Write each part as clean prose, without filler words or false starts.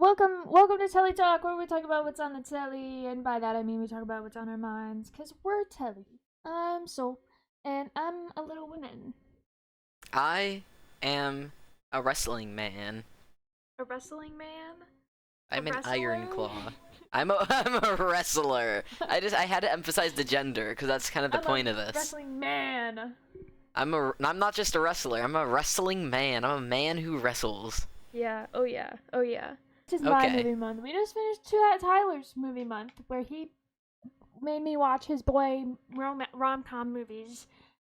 welcome to Telly Talk, where we talk about what's on the telly, and by that I mean we talk about what's on our minds, cause we're Telly. I'm Soul, and I'm a little woman. I am a wrestling man. A wrestling man? A I'm an wrestler? Iron Claw. I'm a wrestler. I had to emphasize the gender because that's kind of the I'm point a of this. wrestling man. I'm not just a wrestler. I'm a wrestling man. I'm a man who wrestles. Yeah. Oh yeah. Oh yeah. This is my Okay. movie month. We just finished Tyler's movie month, where he made me watch his boy rom-com movies,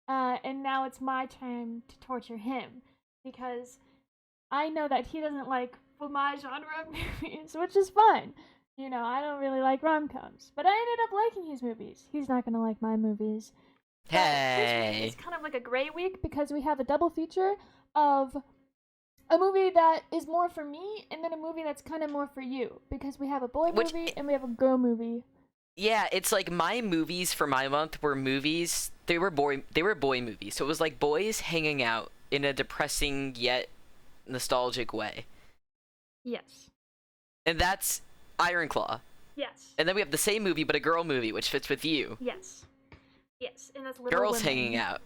and now it's my turn to torture him because I know that he doesn't like my genre of movies, which is fine. You know, I don't really like rom-coms, but I ended up liking his movies. He's not gonna like my movies. But this week is Hey. kind of like a gray week because we have a double feature of a movie that is more for me and then a movie that's kind of more for you because we have a boy Which movie and we have a girl movie. yeah, it's like my movies for my month were movies. They were boy movies. So it was like boys hanging out in a depressing yet nostalgic way. Yes. And that's Iron Claw. Yes. And then we have the same movie but a girl movie, which fits with you. Yes. Yes. And that's Little Girls Women. hanging out.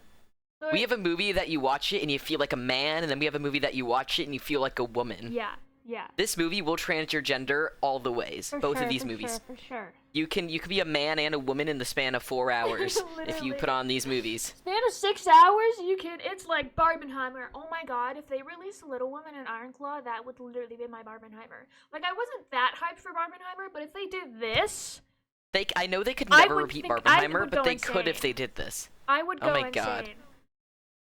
So We have a movie that you watch it and you feel like a man, and then we have a movie that you watch it and you feel like a woman. yeah. Yeah. This movie will trans your gender all the ways. For Both sure, of these for movies. Sure, for sure. You can be a man and a woman in the span of 4 hours if you Literally. put on these movies. Span of 6 hours, you can. It's like Barbenheimer. Oh my god, if they released Little Women and Iron Claw, that would literally be my Barbenheimer. Like, I wasn't that hyped for Barbenheimer, but if they did this, I know they could I never would repeat think I Barbenheimer, would but go they could if insane. they did this. I would Oh go my insane. God.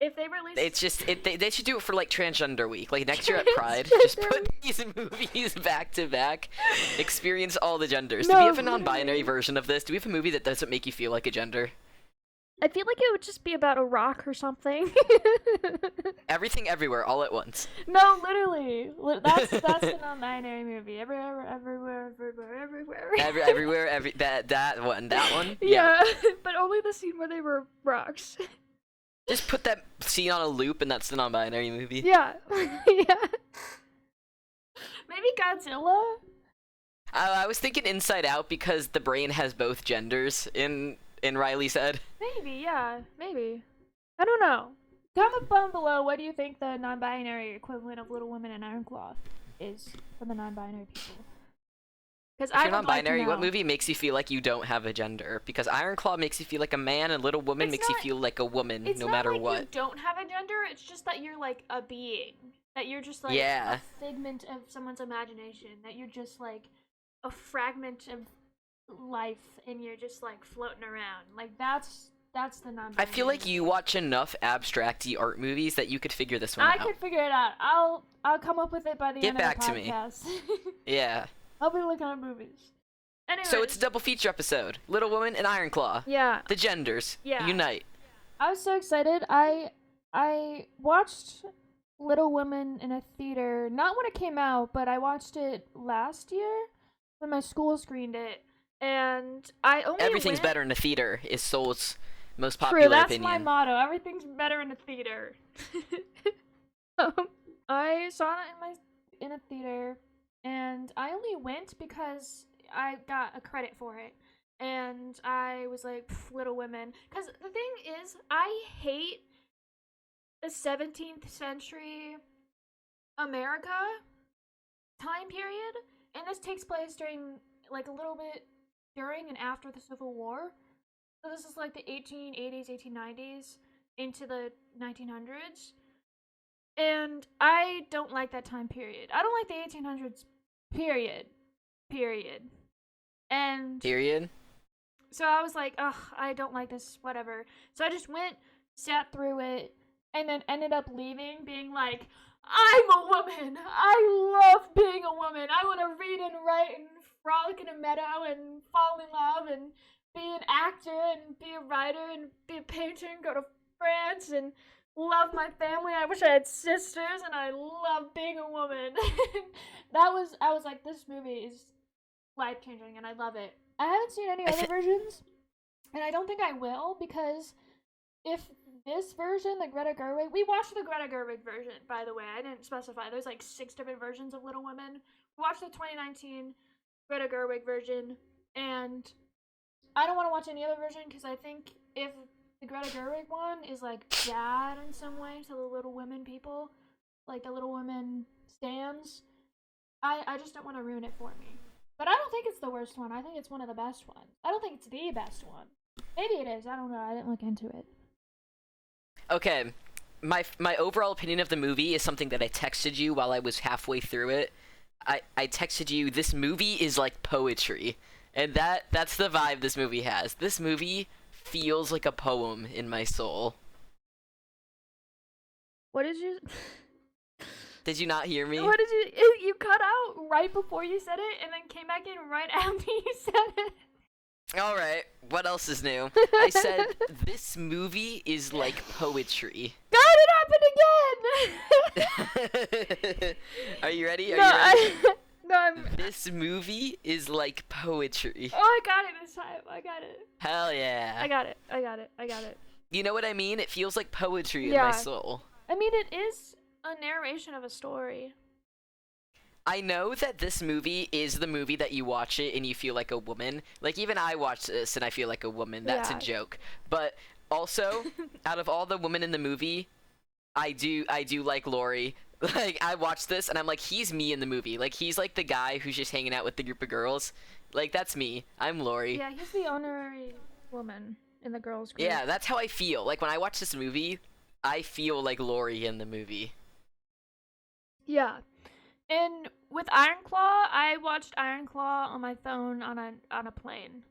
If they released. It's just they should do it for like Transgender Week. Like next year at Pride, just put these movies back to back. Experience all the genders. Do we No, have a non-binary literally. version of this? Do we have a movie that doesn't make you feel like a gender? I feel like it would just be about a rock or something. Everything everywhere all at once. No, literally. That's the non-binary movie. Everywhere, everywhere, everywhere, everywhere. Everywhere, that one. Yeah, but only the scene where they were rocks. Just put that scene on a loop, and that's the non-binary movie. Yeah, yeah. Maybe Godzilla. I was thinking Inside Out because the brain has both genders in Riley's head. Maybe, yeah, maybe. I don't know. Comment down below. What do you think the non-binary equivalent of Little Women and Iron Claw is for the non-binary people? Because If you're non-binary, what movie makes you feel like you don't have a gender? Because Iron Claw makes you feel like a man, and Little Woman makes you feel like a woman, no matter It's not like what. you don't have a gender. It's just that you're like a being. That you're just like Yeah. a figment of someone's imagination. That you're just like a fragment of life, and you're just like floating around. Like that's the non-binary. I feel like you watch enough abstracty art movies that you could figure this one I out. could figure it out. I'll come up with it by the Get end back of to the me. podcast. Yeah. I'll be looking at movies. Anyway. So it's a double feature episode. Little Woman and Iron Claw. Yeah. The genders. Yeah. Unite. I was so excited. I watched Little Women in a theater, not when it came out, but I watched it last year when my school screened it, and I only Everything's went... better in a theater is Soul's most True, popular that's opinion. my motto. Everything's better in a theater. I saw it in a theater, and I only went because I got a credit for it. And I was like, Little Women. Because the thing is, I hate the 17th century America time period. And this takes place during, like, a little bit during and after the Civil War. So this is like the 1880s, 1890s into the 1900s. And I don't like that time period. I don't like the 1800s, period. And Period. so I was like, ugh, I don't like this, whatever. So I just went, sat through it, and then ended up leaving, being like, I'm a woman! I love being a woman! I want to read and write and frolic in a meadow and fall in love and be an actor and be a writer and be a painter and go to France and love my family. I wish I had sisters, and I love being a woman. I was like, this movie is life-changing, and I love it. I haven't seen any other versions, and I don't think I will, because if this version, the Greta Gerwig, we watched the Greta Gerwig version, by the way. I didn't specify. There's like 6 different versions of Little Women. We watched the 2019 Greta Gerwig version, and I don't want to watch any other version because I think if the Greta Gerwig one is like bad in some way to the Little Women people, like the Little Women stands, I just don't want to ruin it for me. But I don't think it's the worst one. I think it's one of the best ones. I don't think it's the best one. Maybe it is. I don't know. I didn't look into it. Okay, my overall opinion of the movie is something that I texted you while I was halfway through it. I texted you, this movie is like poetry. And that's the vibe this movie has. This movie feels like a poem in my soul. What did you... Did you not hear me? What did you... You cut out right before you said it, and then came back in right after you said it. Alright, what else is new? I said, this movie is like poetry. God, it happened again! Are you ready? Are No, you ready? No, I'm... This movie is like poetry. Oh, I got it this time. I got it. Hell yeah. I got it. You know what I mean? It feels like poetry in Yeah. my soul. I mean, it is a narration of a story. I know that this movie is the movie that you watch it and you feel like a woman. Like, even I watch this and I feel like a woman. That's Yeah. a joke. But also, out of all the women in the movie, I do like Lori. Like, I watch this and I'm like, he's me in the movie. Like, he's like the guy who's just hanging out with the group of girls. Like, that's me. I'm Lori. Yeah, he's the honorary woman in the girls' group. Yeah, that's how I feel. Like, when I watch this movie, I feel like Lori in the movie. Yeah. And with Iron Claw, I watched Iron Claw on my phone on a plane.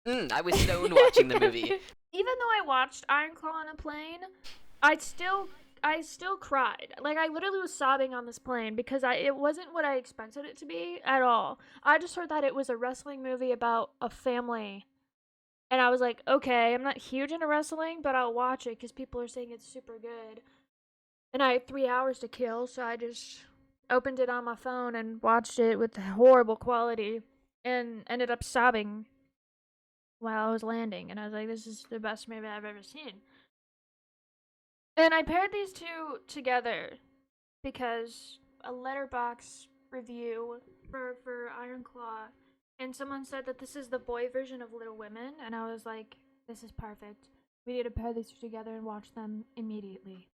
I was stoned watching the movie. Even though I watched Iron Claw on a plane, I still cried. Like, I literally was sobbing on this plane because it wasn't what I expected it to be at all. I just heard that it was a wrestling movie about a family. And I was like, okay, I'm not huge into wrestling, but I'll watch it because people are saying it's super good. And I had 3 hours to kill, so I just opened it on my phone and watched it with horrible quality and ended up sobbing while I was landing. And I was like, this is the best movie I've ever seen. And I paired these two together because a letterbox review for Iron Claw, and someone said that this is the boy version of Little Women, and I was like, this is perfect. We need to pair these two together and watch them immediately.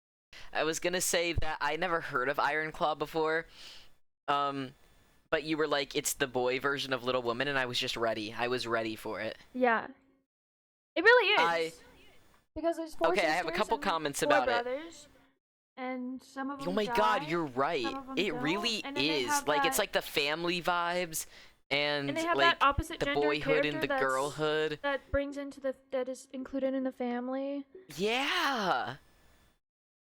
I was gonna say that I never heard of Iron Claw before, but you were like, it's the boy version of Little Woman, and I was just ready. I was ready for it. Yeah. It really is. Because there's 4 sisters I have a couple comments 4 about brothers, and some of them Oh my die, god, you're right. some of them It don't, really and then they is. have Like, that, it's like the family vibes, and they have like that opposite the gender boyhood and character the girlhood. that brings into that is included in the family. Yeah.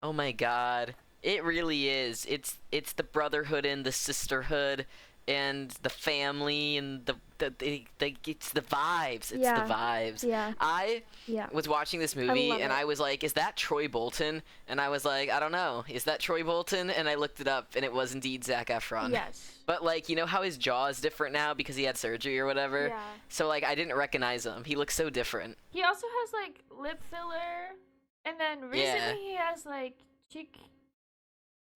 Oh my god. It really is. It's the brotherhood and the sisterhood and the family and the it's the vibes. It's Yeah. the vibes. Yeah. I Yeah. was watching this movie love and it. I was like, is that Troy Bolton? And I was like, I don't know. Is that Troy Bolton? And I looked it up and it was indeed Zac Efron. Yes. But like, you know how his jaw is different now because he had surgery or whatever? Yeah. So like, I didn't recognize him. He looks so different. He also has like lip filler, and then recently Yeah. he has like cheek.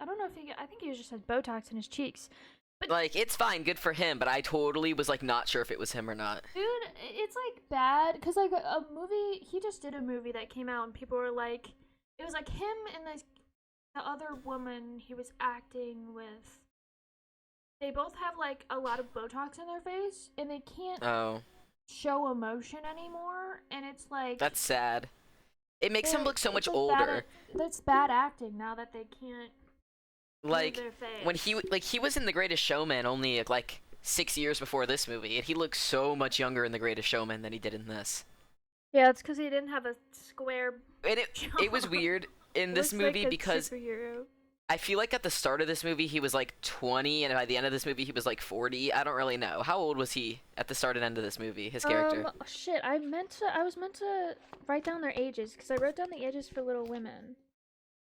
I don't know if I think he just has Botox in his cheeks. Like, it's fine, good for him, but I totally was like not sure if it was him or not. Dude, it's like bad because like a movie. He just did a movie that came out, and people were like, it was like him and the other woman he was acting with. They both have like a lot of Botox in their face, and they can't Oh, show emotion anymore. And it's like that's sad. It makes him look so much it's, like, older. That's bad acting now that they can't move Like their face. when he was in The Greatest Showman only like 6 years before this movie, and he looks so much younger in The Greatest Showman than he did in this. Yeah, it's because he didn't have a square. And it was weird in this Looks movie like a because superhero. I feel like at the start of this movie he was like 20, and by the end of this movie he was like 40. I don't really know. How old was he at the start and end of this movie? His character. Shit, I was meant to write down their ages because I wrote down the ages for Little Women,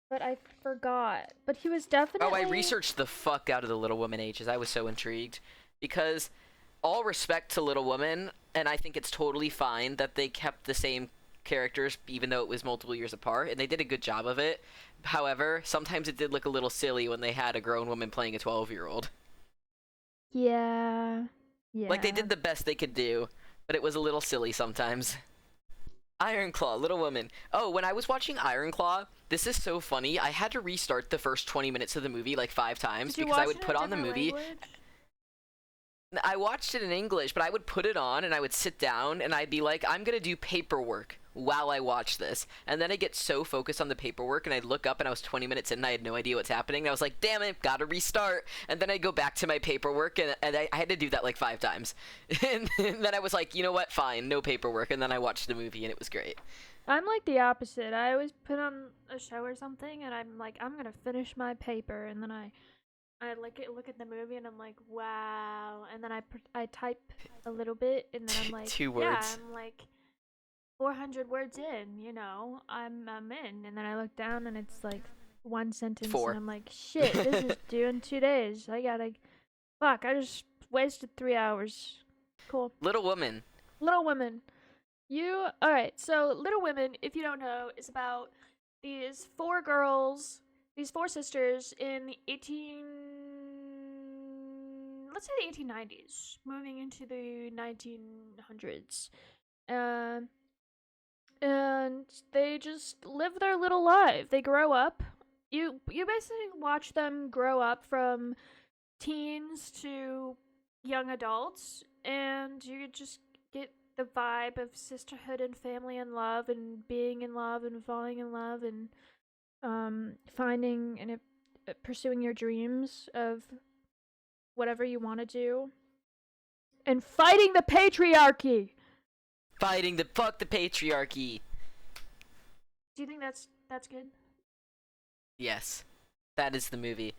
but I forgot. But he was definitely. Oh, I researched the fuck out of the Little Woman ages. I was so intrigued because all respect to Little Woman, and I think it's totally fine that they kept the same characters, even though it was multiple years apart, and they did a good job of it. However, sometimes it did look a little silly when they had a grown woman playing a 12-year-old. Yeah. Like, they Yeah. did the best they could do, but it was a little silly sometimes. Irpn Claw, Little Woman. Oh, when I was watching Irpn Claw, this is so funny. I had to restart the first 20 minutes of the movie like 5 times Did you because I watch would it in put a on the different movie. language? I watched it in English, but I would put it on and I would sit down and I'd be like, I'm gonna do paperwork while I watch this. And then I get so focused on the paperwork and I'd look up and I was 20 minutes in and I had no idea what's happening. And I was like, damn it, gotta restart. And then I'd go back to my paperwork and I had to do that like 5 times. And then I was like, you know what, fine, no paperwork. And then I watched the movie and it was great. I'm like the opposite. I always put on a show or something, and I'm like, I'm gonna finish my paper, and then I look at the movie, and I'm like, wow, and then I type a little bit, and then I'm like, 2 yeah, words. I'm like 400 words in, you know, I'm in, and then I look down, and it's like 1 sentence, 4. and I'm like, shit, this is due in 2 days. I just wasted 3 hours. Cool. Little Woman. Little Women. Alright, so Little Women, if you don't know, is about these 4 girls, these 4 sisters in the let's say the 1890s, moving into the 1900s. And they just live their little life. They grow up. You basically watch them grow up from teens to young adults, and you just get the vibe of sisterhood and family and love and being in love and falling in love and finding and pursuing your dreams of whatever you want to do and fighting the patriarchy. Fuck the patriarchy. Do you think that's good? Yes. That is the movie.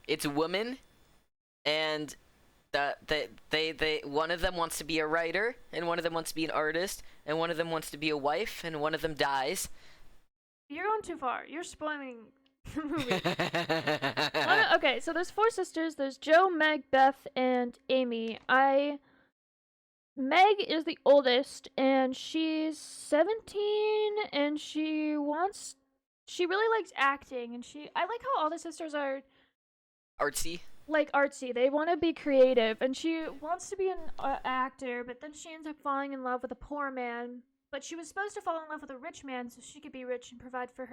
It's a woman, and they one of them wants to be a writer, and one of them wants to be an artist, and one of them wants to be a wife, and one of them dies. You're going too far. You're spoiling the movie. Okay, so there's 4 sisters. There's Jo, Meg, Beth, and Amy. Meg is the oldest, and she's 17, and she really likes acting, and I like how all the sisters are Artsy. like artsy. They want to be creative, and she wants to be an actor, but then she ends up falling in love with a poor man. But she was supposed to fall in love with a rich man so she could be rich and provide for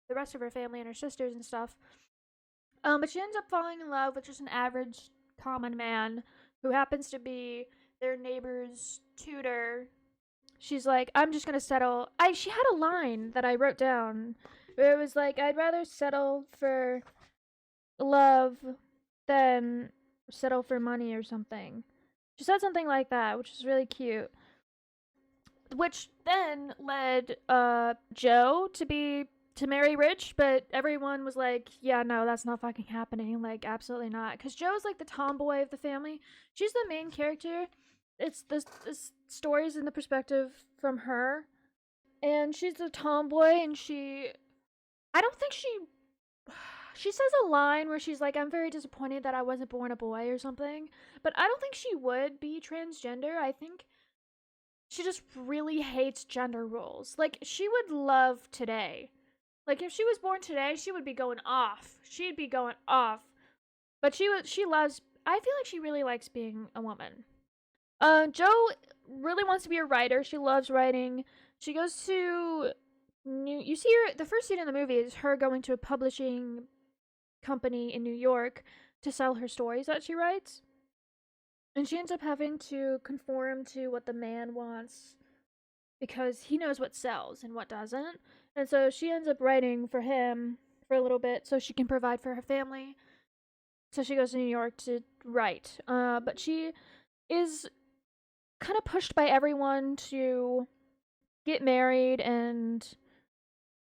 the rest of her family and her sisters and stuff. But she ends up falling in love with just an average common man who happens to be their neighbor's tutor. She's like, I'm just gonna settle. She had a line that I wrote down where it was like, I'd rather settle for love than settle for money or something. She said something like that, which is really cute. Which then led Jo to marry Rich, but everyone was like, yeah, no, that's not fucking happening. Like, absolutely not. Because Jo's like the tomboy of the family. She's the main character. It's this story's in the perspective from her. And she's the tomboy, and I don't think she says a line where she's like, I'm very disappointed that I wasn't born a boy or something. But I don't think she would be transgender. I think she just really hates gender roles. Like, she would love today. Like, if she was born today, she would be going off. She'd be going off. But she loves, I feel like she really likes being a woman. Jo really wants to be a writer. She loves writing. She goes to you see her, the first scene in the movie is her going to a publishing company in New York to sell her stories that she writes. And she ends up having to conform to what the man wants because he knows what sells and what doesn't. And so she ends up writing for him for a little bit so she can provide for her family. So she goes to New York to write. But she is kind of pushed by everyone to get married and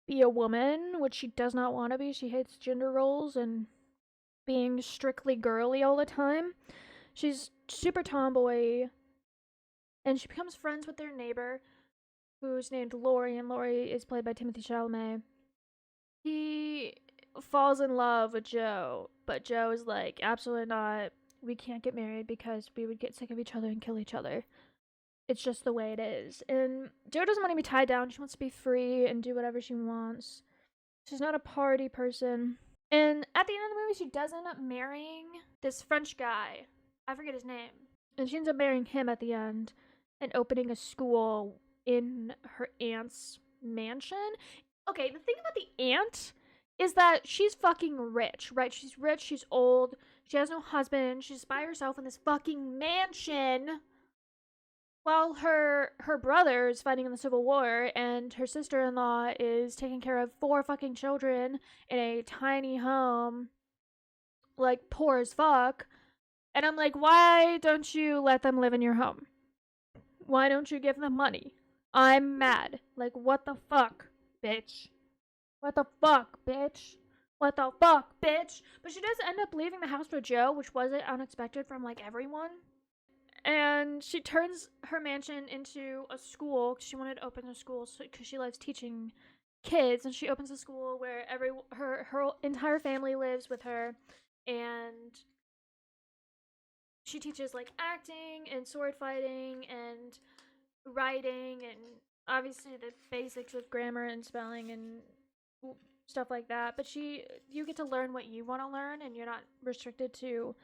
be a woman, which she does not want to be. She hates gender roles and being strictly girly all the time. She's super tomboy, and she becomes friends with their neighbor, who's named Lori, and Lori is played by Timothy Chalamet. He falls in love with Jo, but Jo is like, absolutely not. We can't get married because we would get sick of each other and kill each other. it's just the way it is. And Jo doesn't want to be tied down. She wants to be free and do whatever she wants. She's not a party person. And at the end of the movie, she does end up marrying this French guy. I forget his name. And she ends up marrying him at the end and opening a school in her aunt's mansion. Okay, the thing about the aunt is that she's fucking rich, right? She's rich, she's old, she has no husband, she's by herself in this fucking mansion while her brother is fighting in the Civil War and her sister-in-law is taking care of 4 fucking children in a tiny home, like poor as fuck. And I'm like, why don't you let them live in your home? Why don't you give them money? I'm mad. Like, what the fuck, bitch? What the fuck, bitch? What the fuck, bitch? But she does end up leaving the house for Jo, which wasn't unexpected from, like, everyone. And she turns her mansion into a school. She wanted to open a school because she loves teaching kids. And she opens a school where her entire family lives with her. And she teaches, like, acting and sword fighting and writing and obviously the basics of grammar and spelling and stuff like that. But you get to learn what you want to learn, and you're not restricted to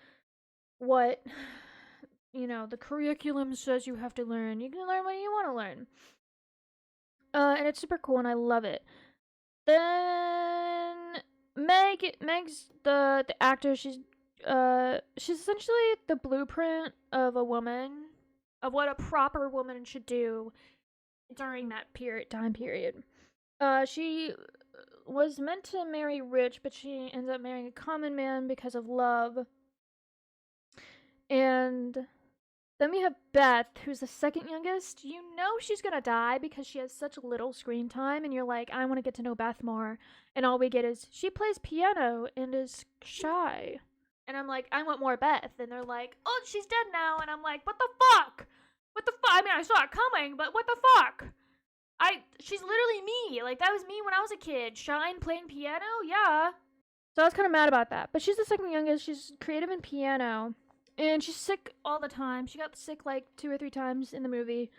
what, the curriculum says you have to learn. You can learn what you want to learn. And it's super cool, and I love it. Then Meg's the actor. She's essentially the blueprint of a woman, of what a proper woman should do during that time period. She was meant to marry rich, but she ends up marrying a common man because of love. And then we have Beth, who's the second youngest. You know she's gonna die because she has such little screen time, and you're like, I want to get to know Beth more. And all we get is she plays piano and is shy. And I'm like, I want more Beth. And they're like, oh, she's dead now. And I'm like, what the fuck? What the fuck? I mean, I saw it coming, but what the fuck? She's literally me. Like, that was me when I was a kid. Shine playing piano? Yeah. So I was kind of mad about that. But she's the second youngest. She's creative in piano. And she's sick all the time. She got sick like 2 or 3 times in the movie.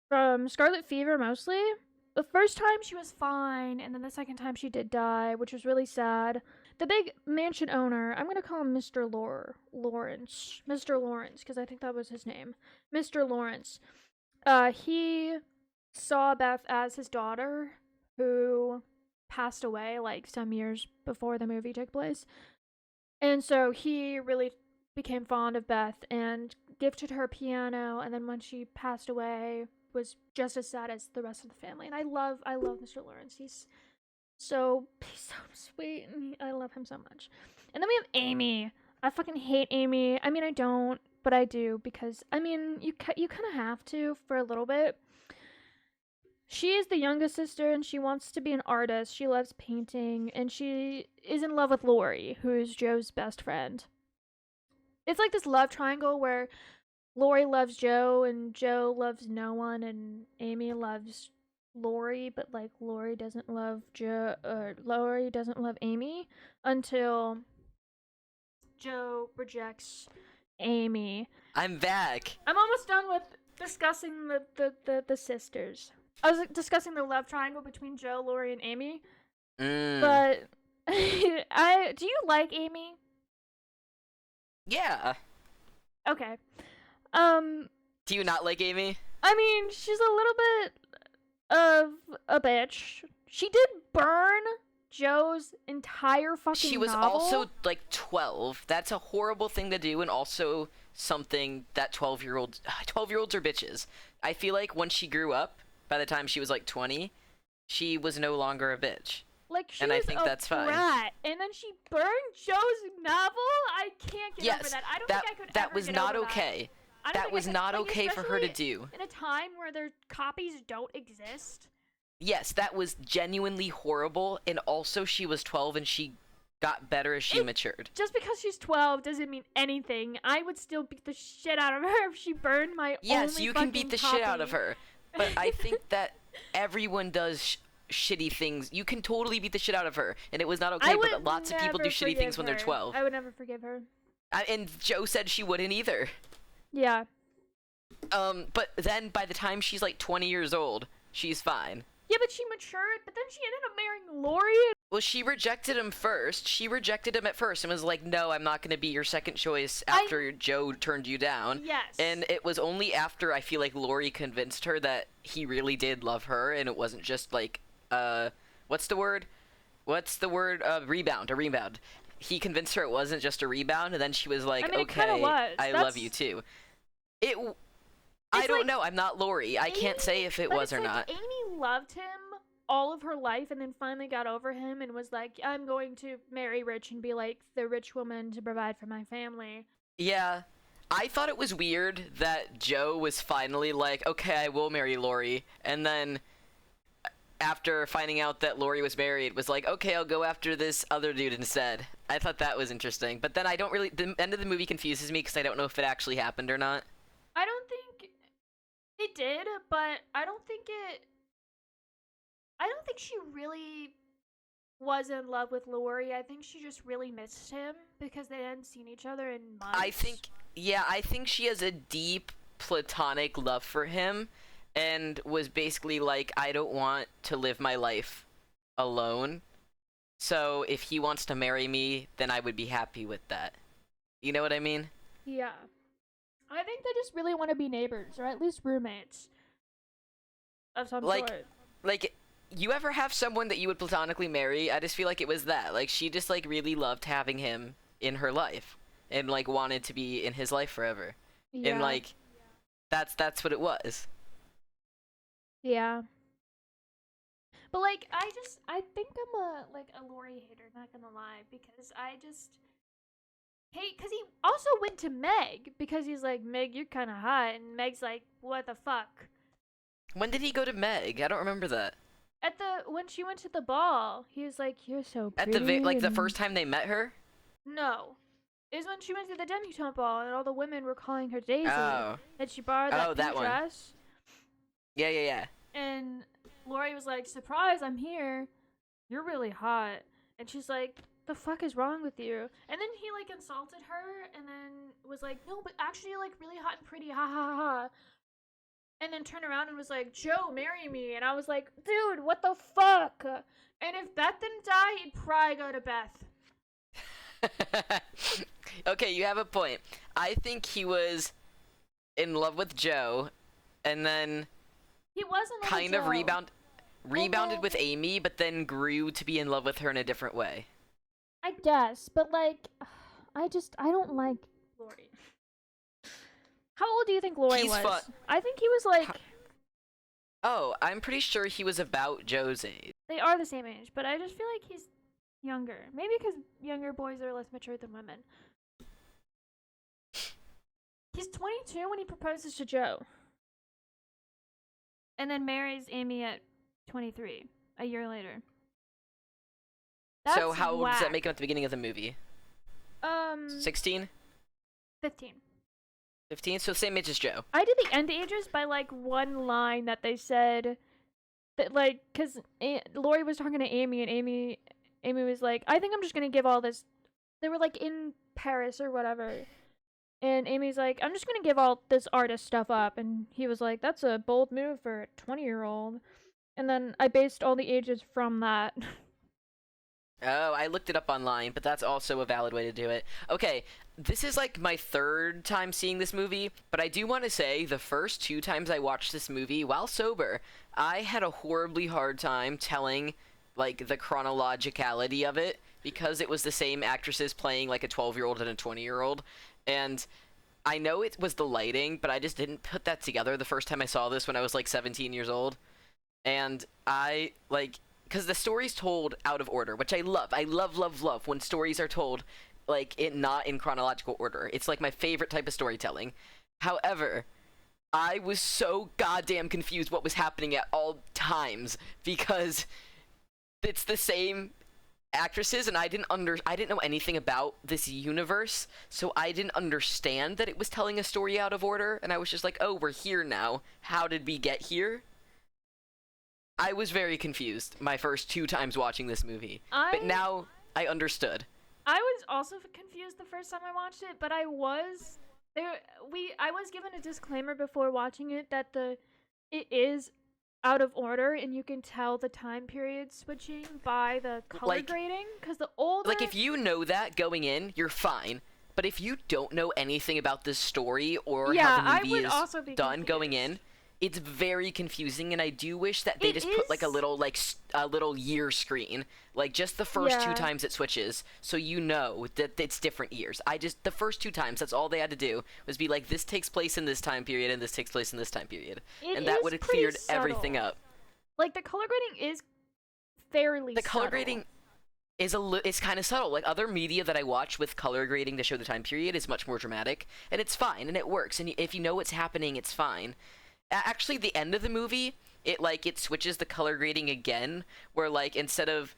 From scarlet fever mostly. The first time she was fine. And then the second time she did die, which was really sad. The big mansion owner, I'm going to call him Mr. Lawrence. Mr. Lawrence, because I think that was his name. Mr. Lawrence. He saw Beth as his daughter, who passed away like some years before the movie took place. And so he really became fond of Beth and gifted her piano, and then when she passed away was just as sad as the rest of the family. And I love Mr. Lawrence. He's so sweet, and I love him so much. And then we have Amy. I fucking hate Amy. I mean, I don't, but I do, because I mean, you kind of have to for a little bit. She is the youngest sister, and she wants to be an artist. She loves painting, and she is in love with Lori, who is Joe's best friend. It's like this love triangle where Lori loves Joe, and Joe loves no one, and Amy loves Lori, but like Lori doesn't love Joe, or Lori doesn't love Amy until Joe rejects Amy. I'm back. I'm almost done with discussing the sisters. I was discussing the love triangle between Joe, Lori, and Amy. But do you like Amy? Yeah. Okay. Do you not like Amy? I mean, she's a little bit of a bitch. She did burn Joe's entire fucking She was novel. also like 12. That's a horrible thing to do, and also something that 12-year-olds are bitches. I feel like when she grew up, by the time she was like 20, she was no longer a bitch. Like, she and was I think a that's fine. brat, and then she burned Joe's novel. I can't get over that. I don't think I could that ever was get not over okay. That was not okay for her to do. In a time where their copies don't exist. Yes, that was genuinely horrible, and also she was 12 and she got better as she matured. Just because she's 12 doesn't mean anything. I would still beat the shit out of her if she burned my Yes, only you fucking can beat the copy. shit out of her. But I think that everyone does shitty things. You can totally beat the shit out of her, and it was not okay, but lots of people do shitty things when they're 12. I would never forgive her. And Joe said she wouldn't either. Yeah. But then by the time she's like 20 years old, she's fine. Yeah, but she matured, but then she ended up marrying Lori. Well, she rejected him first. She rejected him at first and was like, no, I'm not going to be your second choice after Joe turned you down. Yes. And it was only after I feel like Lori convinced her that he really did love her and it wasn't just like, what's the word? Rebound. A rebound. He convinced her it wasn't just a rebound, and then she was like, I mean, okay, I love you too. I don't know. I'm not Lori. I can't say if it was or not. Amy loved him all of her life and then finally got over him and was like, I'm going to marry rich and be like the rich woman to provide for my family. Yeah. I thought it was weird that Joe was finally like, okay, I will marry Lori. And then after finding out that Lori was married, was like, okay, I'll go after this other dude instead. I thought that was interesting. But then the end of the movie confuses me because I don't know if it actually happened or not. I don't think it did, but I don't think she really was in love with Lori. I think she just really missed him because they hadn't seen each other in months. I think she has a deep platonic love for him and was basically like, I don't want to live my life alone. So if he wants to marry me, then I would be happy with that. You know what I mean? Yeah. I think they just really want to be neighbors, or at least roommates of some sort. Like, you ever have someone that you would platonically marry? I just feel like it was that. Like, she just, like, really loved having him in her life. And, like, wanted to be in his life forever. Yeah. And, like, that's what it was. Yeah. But, like, I think I'm a Lori hater, not gonna lie, because I just hate, because he also went to Meg, because he's like, Meg, you're kind of hot, and Meg's like, what the fuck? When did he go to Meg? I don't remember that. When she went to the ball, he was like, you're so pretty. At the first time they met her? No. It was when she went to the debutante ball, and all the women were calling her Daisy. Oh. And she borrowed that pink dress. Yeah. And Lori was like, surprise, I'm here. You're really hot. And she's like, the fuck is wrong with you? And then he, like, insulted her, and then was like, no, but actually you're, like, really hot and pretty, ha ha ha. And then turned around and was like, Joe, marry me. And I was like, dude, what the fuck? And if Beth didn't die, he'd probably go to Beth. Okay, you have a point. I think he was in love with Joe, and then he wasn't kind of rebounded with Amy, but then grew to be in love with her in a different way. I guess, but like, I don't like Lori. How old do you think Lori was? I think he was like... Oh, I'm pretty sure he was about Joe's age. They are the same age, but I just feel like he's younger. Maybe because younger boys are less mature than women. He's 22 when he proposes to Joe. And then marries Amy at 23, a year later. That's so how old whack. Does that make him at the beginning of the movie? 16? 15. 15? So same age as Joe. I did the end ages by, like, one line that they said that, like, because Lori was talking to Amy, and Amy was like, I think I'm just going to give all this. They were, like, in Paris or whatever. And Amy's like, I'm just going to give all this artist stuff up. And he was like, that's a bold move for a 20-year-old. And then I based all the ages from that. Oh, I looked it up online, but that's also a valid way to do it. Okay, this is like my third time seeing this movie, but I do want to say the first 2 times I watched this movie, while sober, I had a horribly hard time telling, like, the chronologicality of it, because it was the same actresses playing, like, a 12-year-old and a 20-year-old, and I know it was the lighting, but I just didn't put that together the first time I saw this when I was, like, 17 years old, and I, like... Because the story's told out of order, which I love. I love when stories are told, like, not in chronological order. It's, like, my favorite type of storytelling. However, I was so goddamn confused what was happening at all times, because it's the same actresses, and I didn't know anything about this universe, so I didn't understand that it was telling a story out of order, and I was just like, oh, we're here now. How did we get here? I was very confused my first 2 times watching this movie, but now I understood. I was also confused the first time I watched it, but I was there I was given a disclaimer before watching it that it is out of order, and you can tell the time period switching by the color Like, grading, because the older, like if you know that going in, you're fine. But if you don't know anything about this story or yeah, how the I movie would is also be done going confused. in, it's very confusing, and I do wish that they It just put like a is, little a little year screen, like just the first two yeah, times it switches, so you know that it's different years. The first two times, that's all they had to do was be like, this takes place in this time period and this takes place in this time period, it and that is would have pretty cleared everything subtle. up. Like the color grading is fairly The color subtle. grading it's kind of subtle. Like other media that I watch with color grading to show the time period is much more dramatic, and it's fine and it works. And if you know what's happening, it's fine. Actually, the end of the movie, it switches the color grading again, where like instead of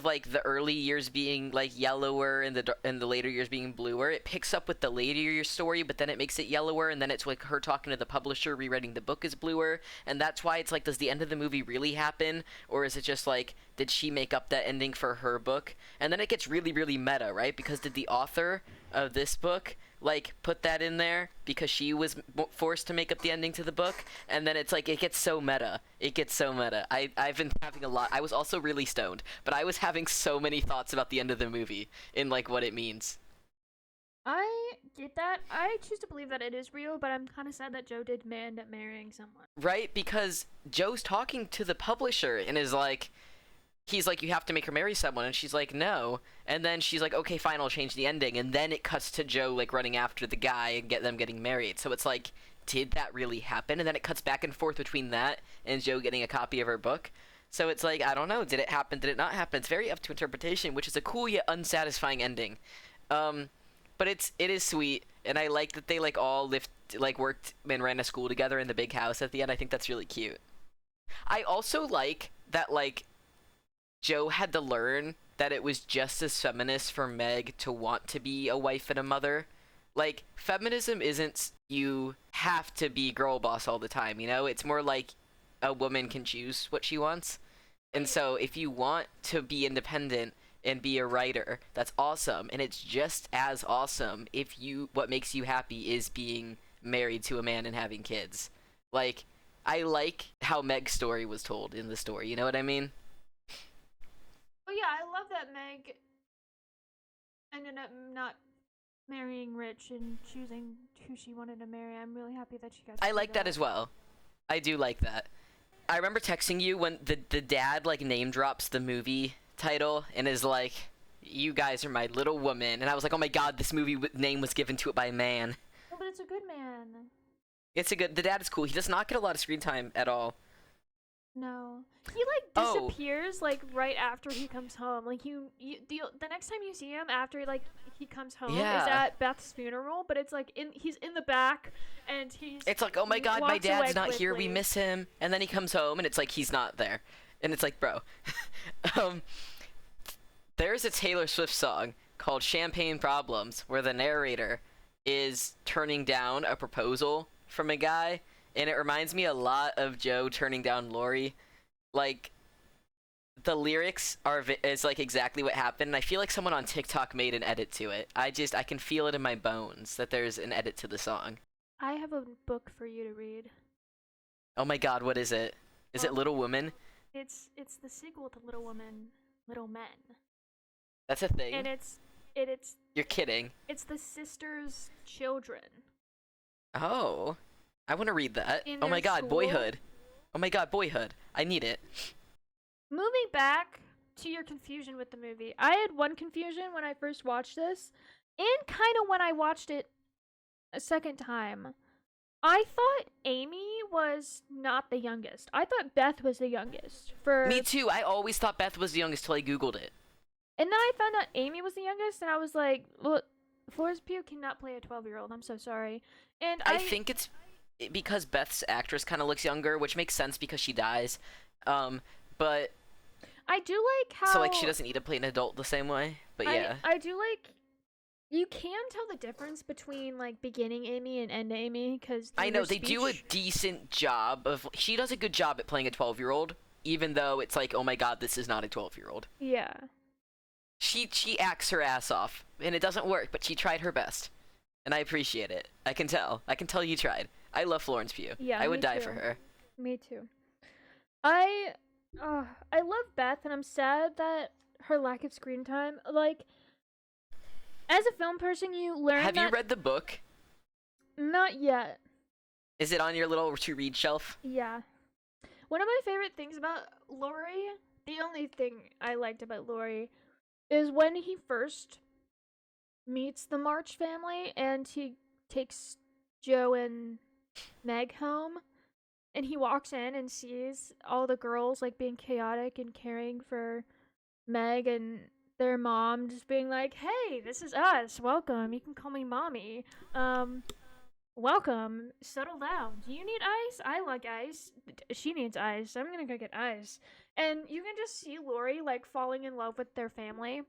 like the early years being like yellower and the later years being bluer, it picks up with the later years story, but then it makes it yellower, and then it's like her talking to the publisher rewriting the book is bluer, and that's why it's like, does the end of the movie really happen, or is it just like, did she make up that ending for her book? And then it gets really really meta, right? Because did the author of this book like put that in there because she was forced to make up the ending to the book? And then it's like, it gets so meta. It gets so meta. I've been having a lot. I was also really stoned, but I was having so many thoughts about the end of the movie and like what it means. I get that. I choose to believe that it is real, but I'm kind of sad that Joe did end up marrying someone. Right? Because Joe's talking to the publisher and is like, he's like, you have to make her marry someone, and she's like, no. And then she's like, okay, fine, I'll change the ending. And then it cuts to Joe like running after the guy and get them getting married. So it's like, did that really happen? And then it cuts back and forth between that and Joe getting a copy of her book. So it's like, I don't know, did it happen, did it not happen? It's very up to interpretation, which is a cool yet unsatisfying ending. But it is sweet, and I like that they like all worked and ran a school together in the big house at the end. I think that's really cute. I also like that like Joe had to learn that it was just as feminist for Meg to want to be a wife and a mother. Like, feminism isn't you have to be girl boss all the time, you know? It's more like a woman can choose what she wants. And so if you want to be independent and be a writer, that's awesome. And it's just as awesome if what makes you happy is being married to a man and having kids. Like, I like how Meg's story was told in the story, you know what I mean? Oh yeah, I love that Meg ended up not marrying Rich and choosing who she wanted to marry. I'm really happy that she got to I do like that as well. I do like that. I remember texting you when the dad like name drops the movie title and is like, "You guys are my little woman," and I was like, "Oh my god, this movie name was given to it by a man." Oh, but it's a good man. The dad is cool. He does not get a lot of screen time at all. No, he like Oh, disappears like right after he comes home. Like the next time you see him after like he comes home is yeah. at Beth's funeral, but it's like he's in the back and It's like, oh my god, my walks away dad's not here. We quickly. miss him. And then he comes home, and it's like he's not there. And it's like, bro. um, there's a Taylor Swift song called "Champagne Problems" where the narrator is turning down a proposal from a guy, and it reminds me a lot of Joe turning down Lori. Like, the lyrics is like exactly what happened, and I feel like someone on TikTok made an edit to it. I can feel it in my bones that there's an edit to the song. I have a book for you to read. Oh my god, what is it? Is it Well, Little Women? it's the sequel to Little Women, Little Men, That's a thing? and it's You're kidding. it's the sisters' children Oh. I want to read that. in Oh my their god, school. Boyhood. Oh my god, Boyhood. I need it. Moving back to your confusion with the movie, I had one confusion when I first watched this, and kind of when I watched it a second time. I thought Amy was not the youngest. I thought Beth was the youngest. Me too. I always thought Beth was the youngest till I googled it. And then I found out Amy was the youngest, and I was like, well, Florence Pugh cannot play a 12-year-old. I'm so sorry. And I think it's because Beth's actress kind of looks younger, which makes sense because she dies. But I do like how... so like she doesn't need to play an adult the same way. But yeah. I do like... You can tell the difference between, like, beginning Amy and end Amy, because... I know, they do a decent job of... She does a good job at playing a 12-year-old, even though it's like, oh my god, this is not a 12-year-old. Yeah. She acts her ass off, and it doesn't work, but she tried her best. and I appreciate it. I can tell. I can tell you tried. I love Florence Pugh. Yeah, I would me die too. for her. Me too. I I love Beth, and I'm sad that her lack of screen time. Like, as a film person, you learn Have you that read the book? not yet. Is it on your little to read shelf? Yeah. One of my favorite things about Laurie, the only thing I liked about Laurie, is when he first meets the March family and he takes Joe and Meg home, and he walks in and sees all the girls like being chaotic and caring for Meg, and their mom just being like, "Hey, this is us. Welcome. You can call me mommy. Um, welcome. Settle down. Do you need ice? I like ice. She needs ice. I'm gonna go get ice." And you can just see Lori like falling in love with their family.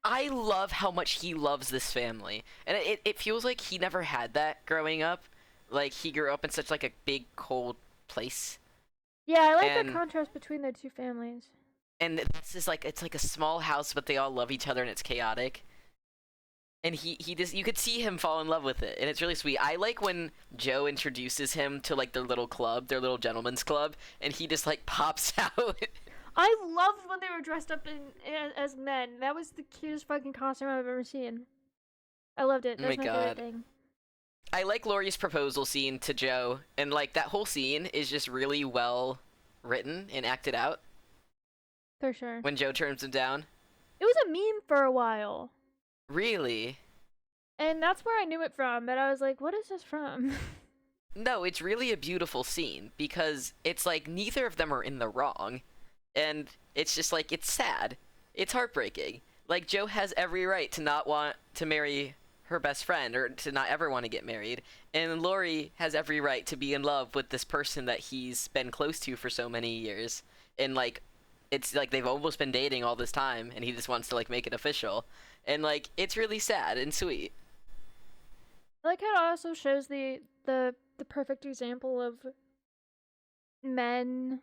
I love how much he loves this family. And it feels like he never had that growing up. Like, he grew up in such, like, a big, cold place. Yeah, I like the And contrast between the two families. and this is like, it's like a small house, but they all love each other and it's chaotic. And he just, you could see him fall in love with it, and it's really sweet. I like when Joe introduces him to like their little club, their little gentleman's club, and he just like pops out. I loved when they were dressed up as men. That was the cutest fucking costume I've ever seen. I loved it. Oh my That's my favorite god. thing. I like Laurie's proposal scene to Joe, and like that whole scene is just really well written and acted out For sure. when Joe turns him down. It was a meme for a while. Really? And that's where I knew it from, but I was like, what is this from? No, it's really a beautiful scene because it's like neither of them are in the wrong. And it's just like, it's sad. It's heartbreaking. Like, Joe has every right to not want to marry her best friend or to not ever want to get married. And Laurie has every right to be in love with this person that he's been close to for so many years. And like, it's like they've almost been dating all this time and he just wants to like make it official. And like, it's really sad and sweet. I like how it also shows the perfect example of men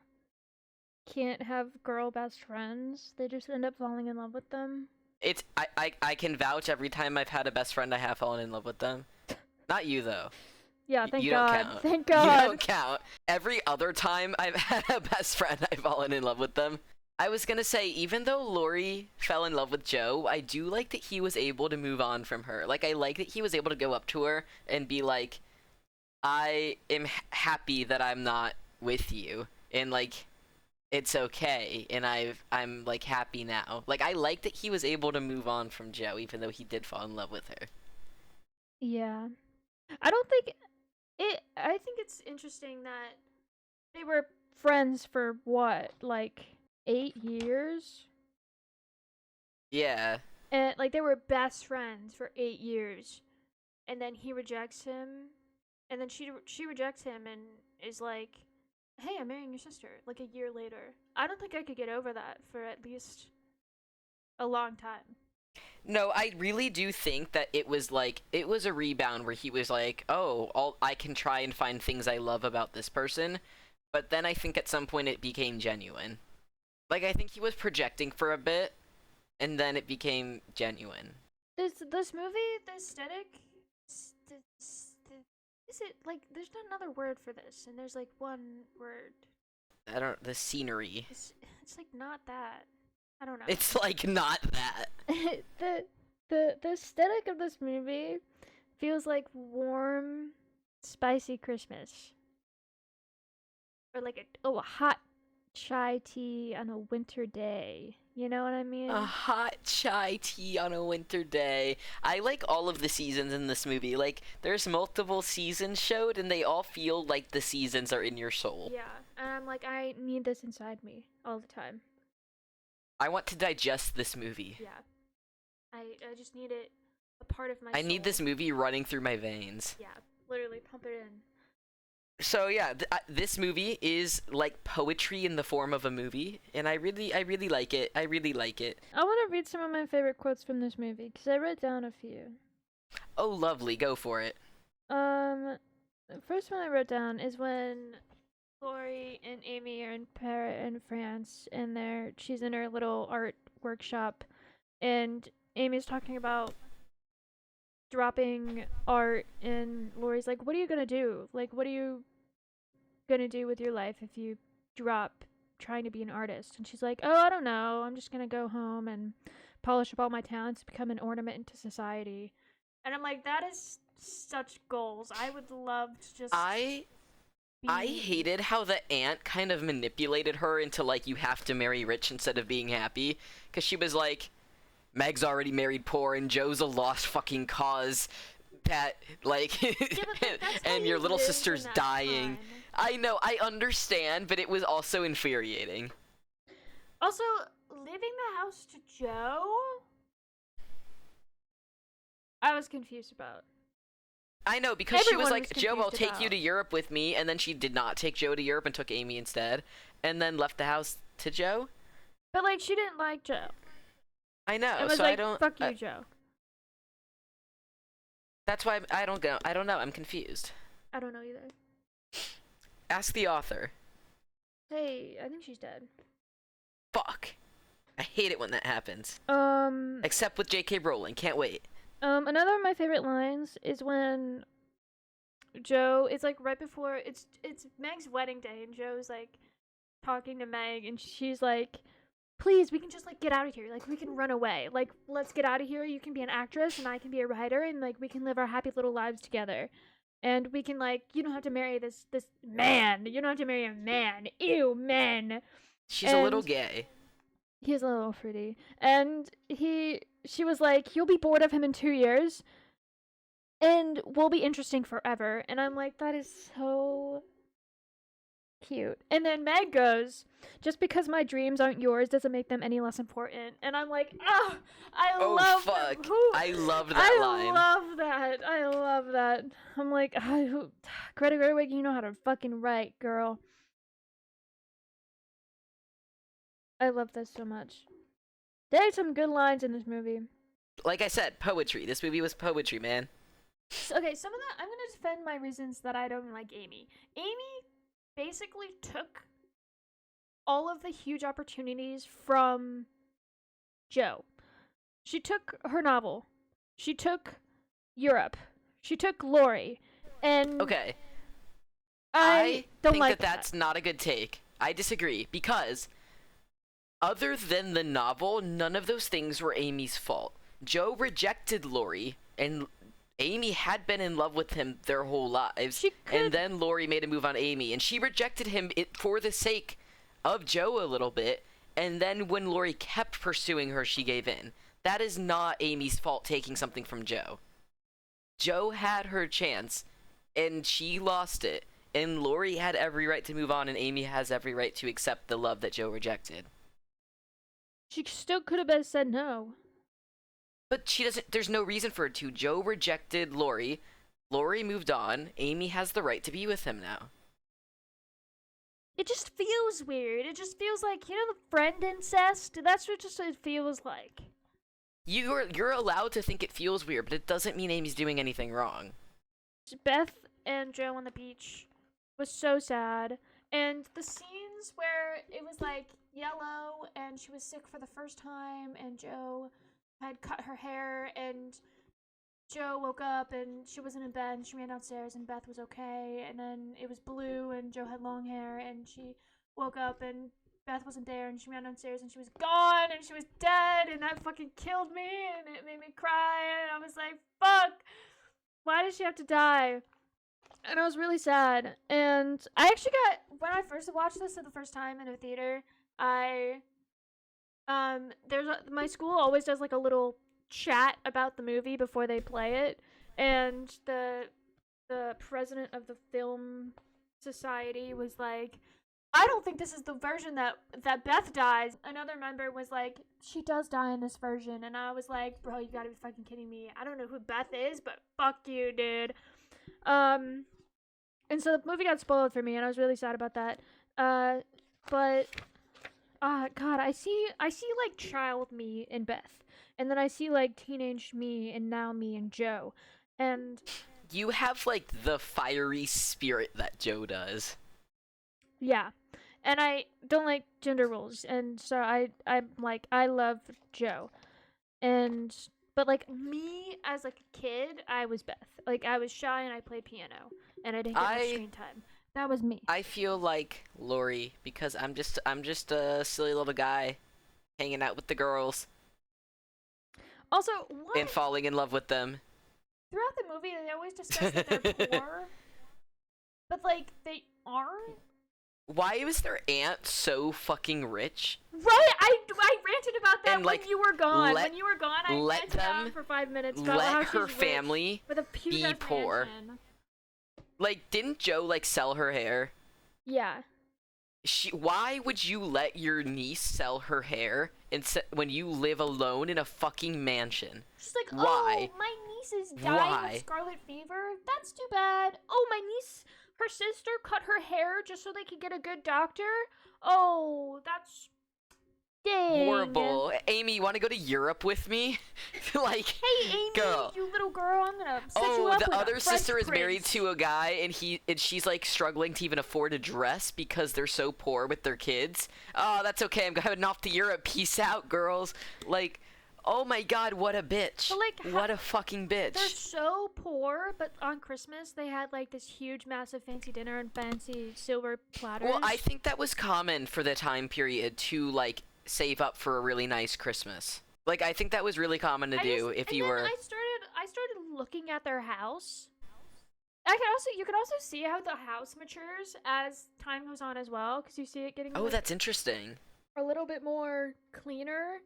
can't have girl best friends. They just end up falling in love with them. It's I can vouch every time I've had a best friend I have fallen in love with them. Not you though. Yeah, thank You God. don't count. Thank You God. don't count. Every other time I've had a best friend, I've fallen in love with them. I was gonna say, even though Laurie fell in love with Joe, I do like that he was able to move on from her. Like, I like that he was able to go up to her and be like, I am happy that I'm not with you. And, like, it's okay. And I'm, like, happy now. Like, I like that he was able to move on from Joe, even though he did fall in love with her. Yeah. I don't think I think it's interesting that they were friends for what, like 8 years? Yeah. And like they were best friends for 8 years. And then he rejects him. And then she rejects him and is like, "Hey, I'm marrying your sister." Like a year later. I don't think I could get over that for at least a long time. No, I really do think that it was like it was a rebound where he was like, "Oh, I can try and find things I love about this person," but then I think at some point it became genuine. Like, I think he was projecting for a bit, and then it became genuine. This movie, the aesthetic, is it like there's not another word for this, and there's like one word. I don't. The scenery. It's like not that. I don't know. It's like not that. The aesthetic of this movie feels like warm, spicy Christmas, or like a hot chai tea on a winter day. You know what I mean? A hot chai tea on a winter day. I like all of the seasons in this movie. Like, there's multiple seasons showed, and they all feel like the seasons are in your soul. Yeah, and I'm like, I need this inside me all the time. I want to digest this movie. Yeah, I just need it a part of my. I need this movie running through my veins. Yeah, literally pump it in. So yeah, this movie is like poetry in the form of a movie, and I really like it. I really like it. I want to read some of my favorite quotes from this movie because I wrote down a few. Oh, lovely, go for it. The first one I wrote down is when Lori and Amy are in Paris in France, and she's in her little art workshop, and Amy's talking about dropping art, and Lori's like, "What are you gonna do? Like, what are you gonna do with your life if you drop trying to be an artist?" And she's like, "Oh, I don't know. I'm just gonna go home and polish up all my talents, become an ornament into society." And I'm like, that is such goals. I would love to just I hated how the aunt kind of manipulated her into, like, you have to marry rich instead of being happy. Because she was like, Meg's already married poor and Joe's a lost fucking cause. That, like, Yeah, but that's how and you your little lived sister's in that dying. time. I know, I understand, but it was also infuriating. Also, leaving the house to Joe, I was confused about. I know, because she was Everyone like, was Joe, I'll confused take you about. to Europe with me, and then she did not take Joe to Europe and took Amy instead, and then left the house to Joe. But like, she didn't like Joe. I know, It was so like, I don't. fuck you, Joe. That's why I don't go. I don't know. I'm confused. I don't know either. Ask the author. Hey, I think she's dead. Fuck. I hate it when that happens. Um, Except with J.K. Rowling. Can't wait. Another of my favorite lines is when Joe, it's like right before it's Meg's wedding day, and Joe's like talking to Meg, and she's like, "Please, we can just like get out of here. Like, we can run away. Like, let's get out of here. You can be an actress, and I can be a writer, and like we can live our happy little lives together. And we can like, you don't have to marry this man. You don't have to marry a man. Ew, men." She's a little gay. He's a little fruity. And she was like, "You'll be bored of him in 2 years, and we'll be interesting forever." And I'm like, that is so cute. And then Meg goes, "Just because my dreams aren't yours doesn't make them any less important." And I'm like, ah, Oh, love fuck. Who, I loved that line. I love that. I'm like, Greta Gerwig, you know how to fucking write, girl. I love this so much. There's some good lines in this movie. Like I said, poetry. This movie was poetry, man. Okay, some of that, I'm gonna defend my reasons that I don't like Amy. Amy basically took all of the huge opportunities from Joe. She took her novel. She took Europe. She took Lori. And Okay. I don't think like that's not a good take. I disagree, because other than the novel, none of those things were Amy's fault. Joe rejected Lori, and Amy had been in love with him their whole lives. And then Lori made a move on Amy, and she rejected him for the sake of Joe a little bit. And then when Lori kept pursuing her, she gave in. That is not Amy's fault taking something from Joe. Joe had her chance, and she lost it. And Lori had every right to move on, and Amy has every right to accept the love that Joe rejected. She still could have said no. But she doesn't. There's no reason for her to. Joe rejected Lori. Lori moved on. Amy has the right to be with him now. It just feels weird. It just feels like, you know, the friend incest? That's what it feels like. You're allowed to think it feels weird, but it doesn't mean Amy's doing anything wrong. Beth and Joe on the beach was so sad. And the scenes where it was like yellow and she was sick for the first time, and Joe had cut her hair, and Joe woke up and she wasn't in bed, and she ran downstairs and Beth was okay. And then it was blue and Joe had long hair, and she woke up and Beth wasn't there, and she ran downstairs and she was gone and she was dead, and that fucking killed me, and it made me cry, and I was like, fuck, why did she have to die? And I was really sad. And I actually got, when I first watched this for the first time in a theater, my school always does like a little chat about the movie before they play it, and the president of the film society was like, "I don't think this is the version that Beth dies." Another member was like, "She does die in this version," and I was like, "Bro, you gotta be fucking kidding me. I don't know who Beth is, but fuck you, dude." And so the movie got spoiled for me, and I was really sad about that. But God, I see like child me in Beth, and then I see like teenage me, and now me and Joe, and you have like the fiery spirit that Joe does. Yeah, and I don't like gender roles, and so I'm like, I love Joe, and But like me as like a kid, I was Beth. Like I was shy and I played piano and I didn't get much I screen time. That was me. I feel like Lori because I'm just a silly little guy hanging out with the girls Also, and what? falling in love with them. Throughout the movie, they always discuss that they're poor, but like they aren't. Why was their aunt so fucking rich? Right, I ranted about that And, when like, you were gone. let- When you were gone, I let ranted them- on for 5 minutes about let how her she's family rich with a huge be ass poor. mansion. Like, didn't Joe like sell her hair? Yeah. Why would you let your niece sell her hair when you live alone in a fucking mansion? She's like, Why? oh, my niece is dying Why? of scarlet fever. That's too bad. Oh, my niece, her sister cut her hair just so they could get a good doctor. Oh, that's dang. Horrible. Amy, you want to go to Europe with me? Like, Hey, Amy, girl. you little girl, I'm gonna set you Oh, up the with a other French sister is married prince. to a guy, and she's like struggling to even afford a dress because they're so poor with their kids. Oh, that's okay. I'm heading off to Europe. Peace out, girls. Like, oh my God, what a bitch! But, like, What a fucking bitch! They're so poor, but on Christmas they had like this huge, massive, fancy dinner and fancy silver platters. Well, I think that was common for the time period to like save up for a really nice Christmas. Like, I think that was really common to do if you were. I started looking at their house. You can also see how the house matures as time goes on as well, because you see it getting Oh, like, that's interesting. a little bit more cleaner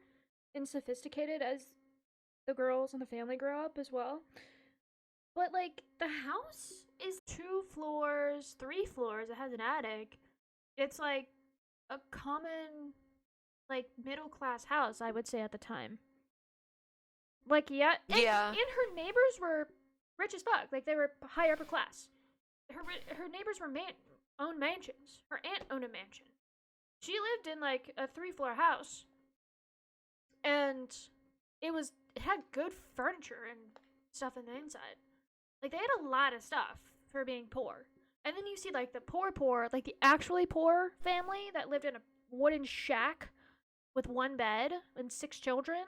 and sophisticated as the girls and the family grow up as well. But like the house is 2 floors, 3 floors. It has an attic. It's like a common like middle class house, I would say at the time. Like yeah, Yeah. and her neighbors were rich as fuck. Like they were high upper class. Her neighbors were owned mansions. Her aunt owned a mansion. She lived in like a 3 floor house, and it had good furniture and stuff in the inside. Like they had a lot of stuff for being poor. And then you see like the poor, like the actually poor family that lived in a wooden shack with 1 bed and 6 children.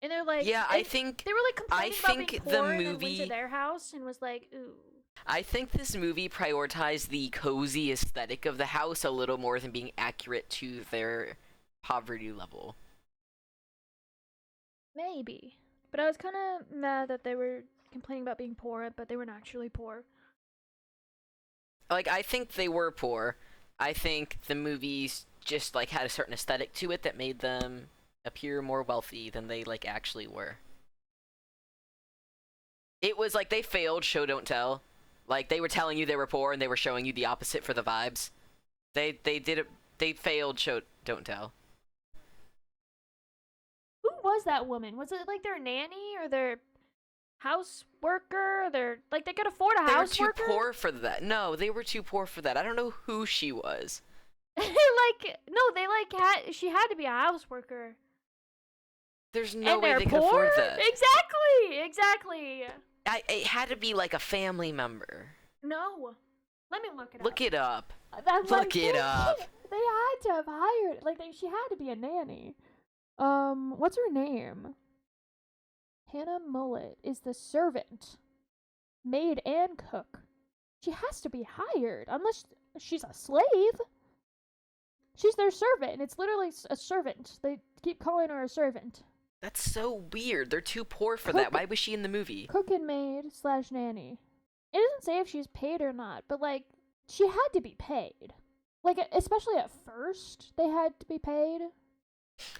And they're like, Yeah, I think they were like complaining about being think poor, the and then went movie- to their house and was like, ooh. I think this movie prioritized the cozy aesthetic of the house a little more than being accurate to their poverty level. Maybe. But I was kind of mad that they were complaining about being poor, but they weren't actually poor. Like, I think they were poor. I think the movies just like had a certain aesthetic to it that made them appear more wealthy than they like actually were. It was like they failed show don't tell. Like they were telling you they were poor and they were showing you the opposite for the vibes. They did it. They failed show don't tell. Who was that woman? Was it like their nanny or their house worker? They could afford a They were house too worker? poor for that. No, they were too poor for that. I don't know who she was. She had to be a house worker. There's no And way they're they could poor? afford that. Exactly. It had to be like a family member. No. Let me look it Look up. it up. That's what I'm Look it up. thinking. They had to have hired, she had to be a nanny. What's her name? Hannah Mullet is the servant, maid, and cook. She has to be hired, unless she's a slave. She's their servant. It's literally a servant. They keep calling her a servant. That's so weird. They're too poor for Cook- that. Why was she in the movie? Cook and maid / nanny. It doesn't say if she's paid or not, but she had to be paid. Especially at first, they had to be paid.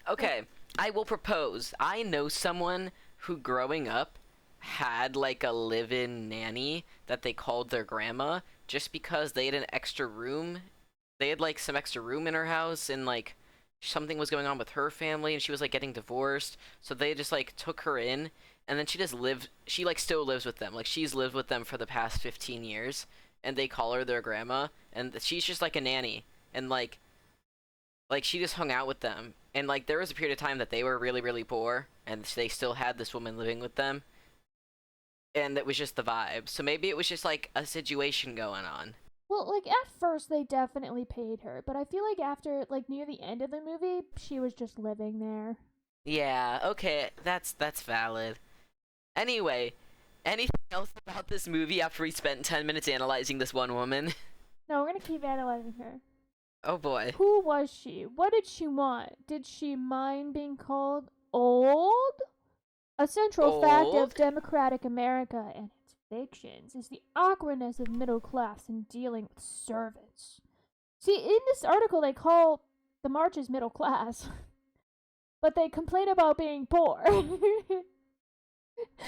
Okay, I will propose. I know someone who growing up had like a live-in nanny that they called their grandma just because they had an extra room. They had like some extra room in her house and like something was going on with her family and she was like getting divorced. So they just like took her in and then she like still lives with them. Like she's lived with them for the past 15 years and they call her their grandma and she's just like a nanny and like she just hung out with them. And like there was a period of time that they were really, really poor and they still had this woman living with them. And it was just the vibe. So maybe it was just like a situation going on. Well, at first they definitely paid her, but I feel like after, near the end of the movie, she was just living there. Yeah, okay, that's valid. Anyway, anything else about this movie after we spent 10 minutes analyzing this one woman? No, we're gonna keep analyzing her. Oh boy. Who was she? What did she want? Did she mind being called old? A central fact of Old? democratic America and its fictions is the awkwardness of middle class in dealing with servants. See, in this article, they call the marches middle class, but they complain about being poor.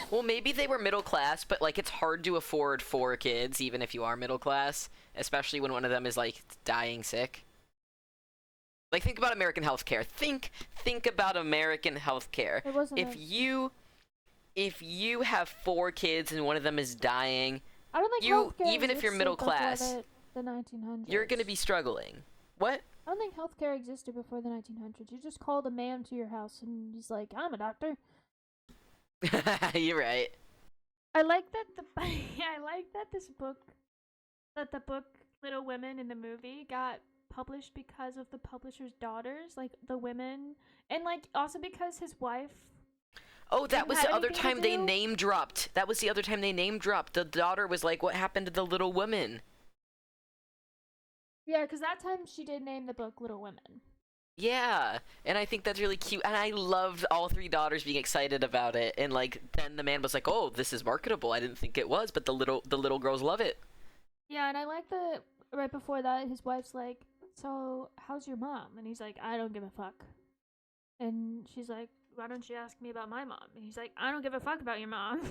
Well, maybe they were middle class, but like it's hard to afford 4 kids, even if you are middle class, especially when one of them is like dying sick. Like think about American healthcare. Think about American healthcare. It wasn't. If you have 4 kids and one of them is dying, I don't think you healthcare even if you're middle existed before class, the 1900s. you're gonna be struggling. What? I don't think healthcare existed before the 1900s. You just called a man to your house and he's like, "I'm a doctor." You're right. I like that I like that the book Little Women in the movie got published because of the publisher's daughters, like the women, and like also because his wife. Oh, that didn't was have the other anything time to they do. name dropped. That was the other time they name dropped. The daughter was like, "What happened to the little woman?" Yeah, because that time she did name the book Little Women. Yeah, and I think that's really cute. And I loved all 3 daughters being excited about it. And like, then the man was like, "Oh, this is marketable. I didn't think it was, but the little girls love it." Yeah, and I like the right before that his wife's like, "So how's your mom?" And he's like, "I don't give a fuck." And she's like, "Why don't you ask me about my mom?" And he's like, "I don't give a fuck about your mom."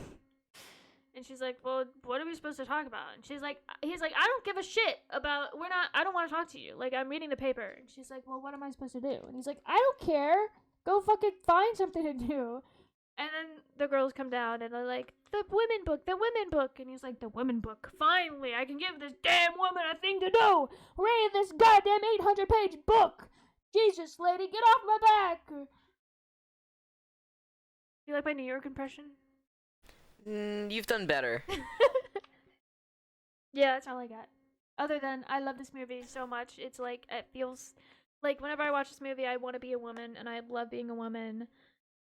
And she's like, "Well, what are we supposed to talk about?" And he's like, "I don't give a shit about, I don't want to talk to you. Like, I'm reading the paper." And she's like, "Well, what am I supposed to do?" And he's like, "I don't care. Go fucking find something to do." And then the girls come down and they're like, the women book. And he's like, "The women book. Finally, I can give this damn woman a thing to do. Read this goddamn 800-page book. Jesus, lady, get off my back." You like my New York impression? You've done better. Yeah, that's all I got. Other than I love this movie so much. It's like it feels like whenever I watch this movie, I want to be a woman, and I love being a woman.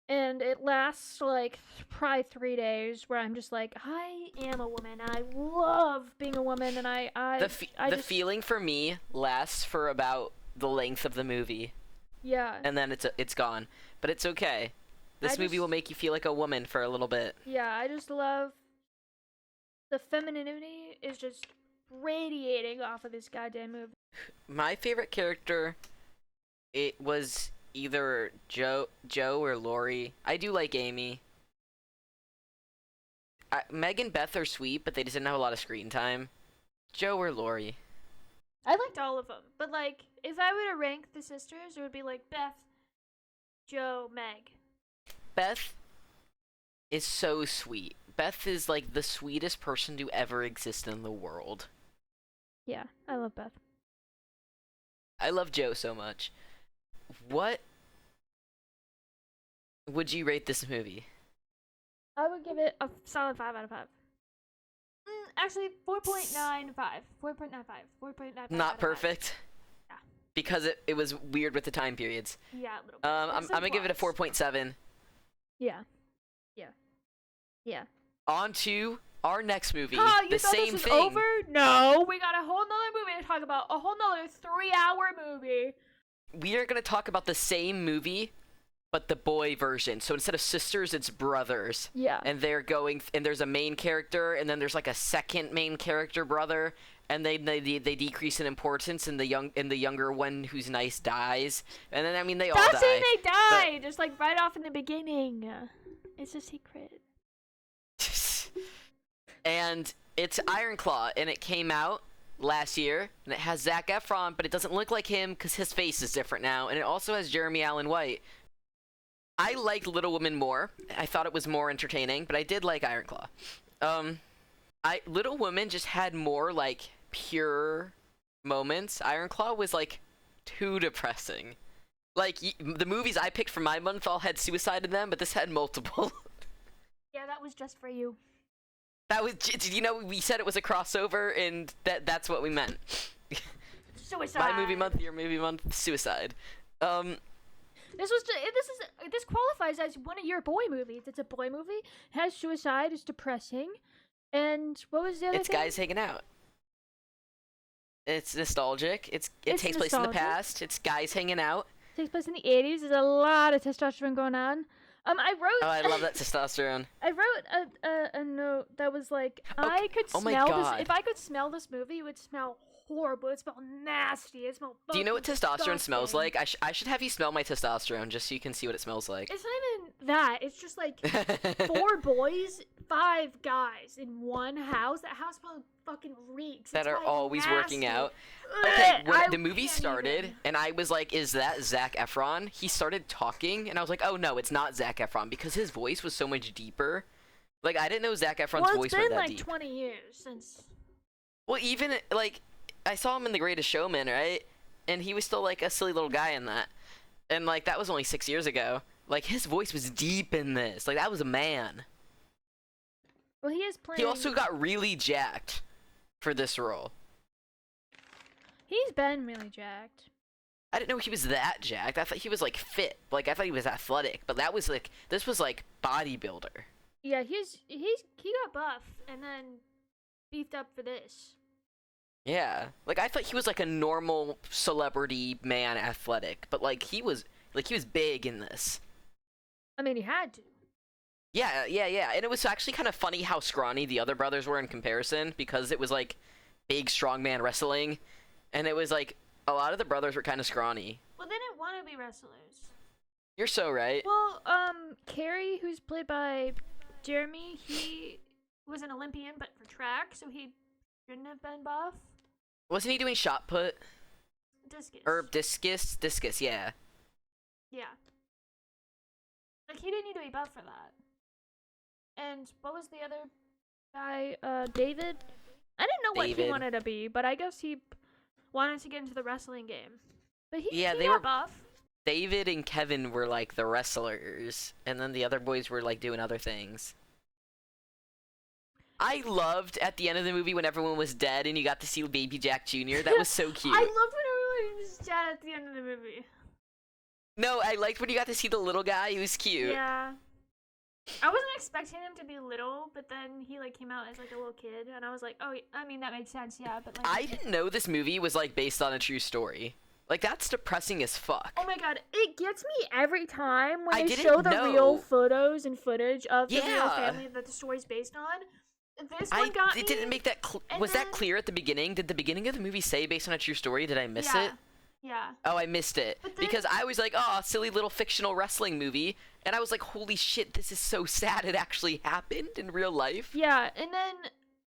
And it lasts like probably 3 days where I'm just like, I am a woman. And I love being a woman, and The feeling for me lasts for about the length of the movie, yeah, and then it's gone. But it's okay. This movie will make you feel like a woman for a little bit. yeah, I just love the femininity is just radiating off of this goddamn movie. My favorite character, it was either Joe or Lori. I do like Amy. Meg and Beth are sweet, but they just didn't have a lot of screen time. Joe or Lori. I liked all of them, but like if I were to rank the sisters, it would be like Beth, Joe, Meg. Beth is so sweet. Beth is like the sweetest person to ever exist in the world. Yeah, I love Beth. I love Joe so much. What would you rate this movie? I would give it a solid 5 out of 5. Actually, 4.95. 4.95. 4.95. Not perfect. Yeah. Because it was weird with the time periods. Yeah, a little bit. I'm gonna give it a 4.7. Yeah. Yeah. Yeah. On to our next movie. Oh, you the thought same this was thing. over? No, we got a whole nother movie to talk about. A whole nother 3-hour movie. We are gonna talk about the same movie, but the boy version. So instead of sisters, it's brothers. Yeah. And and there's a main character, and then there's like a second main character brother, and they decrease in importance, and the younger one who's nice dies, and then they all die. Not saying they die, just like right off in the beginning. It's a secret. And it's Irpn Claw, and it came out last year, and it has Zac Efron, but it doesn't look like him because his face is different now, and it also has Jeremy Allen White. I liked Little Women more. I thought it was more entertaining, but I did like Irpn Claw. Little Women just had more like pure moments. Irpn Claw was like too depressing. Like the movies I picked for my month all had suicide in them, but this had multiple. Yeah, that was just for you. That was, we said it was a crossover, and that's what we meant. Suicide. My movie month, your movie month, suicide. This qualifies as one of your boy movies. It's a boy movie. It has suicide. It's depressing. And what was the other It's thing? guys hanging out. It's nostalgic. It It's takes place in the nostalgic. past. It's guys hanging out. It takes place in the 80s. There's a lot of testosterone going on. I wrote. Oh, I love that testosterone. I wrote a note that was like, Okay. I could Oh my smell God. this. If I could smell this movie, it would smell horrible. It smelled nasty. It smelled. Do you know what testosterone smells disgusting. like? I should have you smell my testosterone just so you can see what it smells like. It's not even that. It's just like 4 boys, 5 guys in one house. That house probably fucking reeks. That It's are like always working nasty. out. Ugh, Okay, when I the movie can't started, even. and I was like, is that Zac Efron? He started talking, and I was like, oh no, it's not Zac Efron, because his voice was so much deeper. Like, I didn't know Zac Efron's Well, voice it's went been that like deep. 20 years since. Well, even, like, I saw him in The Greatest Showman, right? And he was still, like, a silly little guy in that. And, like, that was only 6 years ago. Like, his voice was deep in this. Like, that was a man. Well, he is playing. He also got really jacked for this role. He's been really jacked. I didn't know he was that jacked. I thought he was, like, fit. Like, I thought he was athletic. But that was, like, this was, like, bodybuilder. Yeah, he got buff and then beefed up for this. Yeah. Like, I thought he was, like, a normal celebrity man athletic. But, like, he was big in this. I mean, he had to. Yeah. And it was actually kind of funny how scrawny the other brothers were in comparison, because it was, like, big strongman wrestling. And it was, like, a lot of the brothers were kind of scrawny. Well, they didn't want to be wrestlers. You're so right. Well, Carrie, who's played by Jeremy, he was an Olympian, but for track, so he shouldn't have been buff. Wasn't he doing shot put? Discus. Or discus? Discus, yeah. Yeah. Like, he didn't need to be buff for that. And what was the other guy? David? I didn't know what he David. wanted to be, but I guess he wanted to get into the wrestling game. But he Yeah, they got were- buff. David and Kevin were, like, the wrestlers. And then the other boys were, like, doing other things. I loved at the end of the movie when everyone was dead and you got to see Baby Jack Jr. That was so cute. I loved when everyone was dead at the end of the movie. No, I liked when you got to see the little guy. He was cute. Yeah. I wasn't expecting him to be little, but then he like came out as like a little kid, and I was like, oh, I mean that makes sense, yeah. But like, I didn't know this movie was, like, based on a true story. Like, that's depressing as fuck. oh my god, it gets me every time when I they didn't show the know. real photos and footage of the real Yeah. family that the story's based on. This one got me. It didn't make that and was that then- clear at the beginning? Did the beginning of the movie say based on a true story? Did I miss yeah. it? Yeah. Oh, I missed it. But then- Because I was like, oh, silly little fictional wrestling movie. And I was like, holy shit, this is so sad it actually happened in real life. Yeah, and then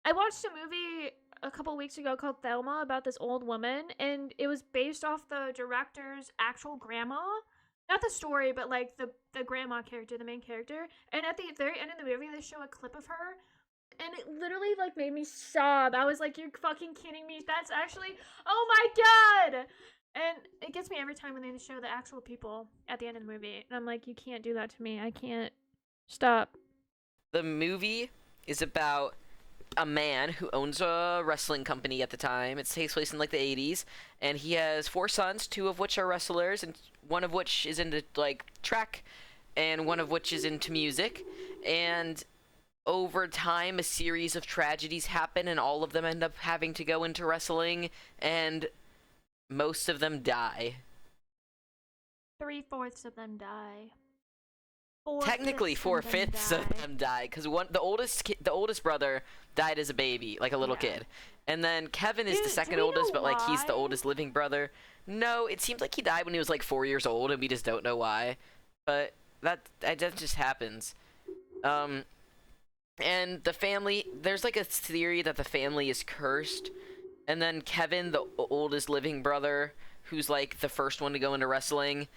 I watched a movie a couple weeks ago called Thelma about this old woman, and it was based off the director's actual grandma. Not the story, but like the grandma character, the main character. And at the very end of the movie, they show a clip of her, and it literally like made me sob. I was like, "You're fucking kidding me! That's actually, oh my god!" And it gets me every time when they show the actual people at the end of the movie, and I'm like, "You can't do that to me. I can't stop." The movie is about a man who owns a wrestling company at the time. It takes place in, like, the 80s, and he has 4 sons, 2 of which are wrestlers, and one of which is into, like, track, and one of which is into music. And over time, a series of tragedies happen, and all of them end up having to go into wrestling, and most of them die. 3/4 of them die. Technically, 4/5 of die. them die, because the oldest brother died as a baby, like a little Yeah. kid, and then Kevin is Do- the do second we know oldest, but like he's the why? oldest living brother. No, it seems like he died when he was like 4 years old, and we just don't know why. But that just happens. And the family, there's like a theory that the family is cursed, and then Kevin, the oldest living brother, who's like the first one to go into wrestling,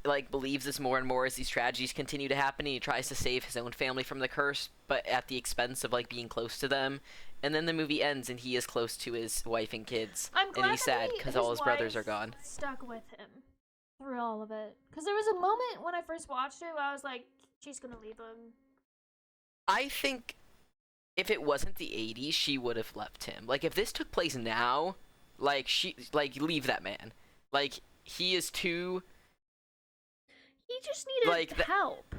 like believes this more and more as these tragedies continue to happen, and he tries to save his own family from the curse, but at the expense of like being close to them. And then the movie ends and he is close to his wife and kids, I'm glad and he's that sad he- because all his brothers are wife gone. Stuck with him through all of it. Because there was a moment when I first watched it where I was like, she's gonna leave him. I think if it wasn't the 80s, she would have left him. Like, if this took place now, like, leave that man. Like, he is too... He just needed Like help.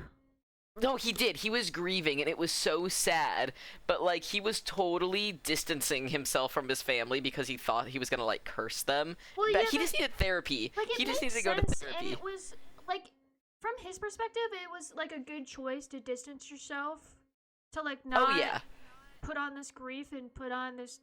no, he did. He was grieving, and it was so sad. But like, he was totally distancing himself from his family because he thought he was gonna like curse them. Well, But yeah, he just needed therapy. like it He just makes needed to go to sense, therapy. and it was like from his perspective, it was like a good choice to distance yourself, to like not Oh yeah. put on this grief and put on this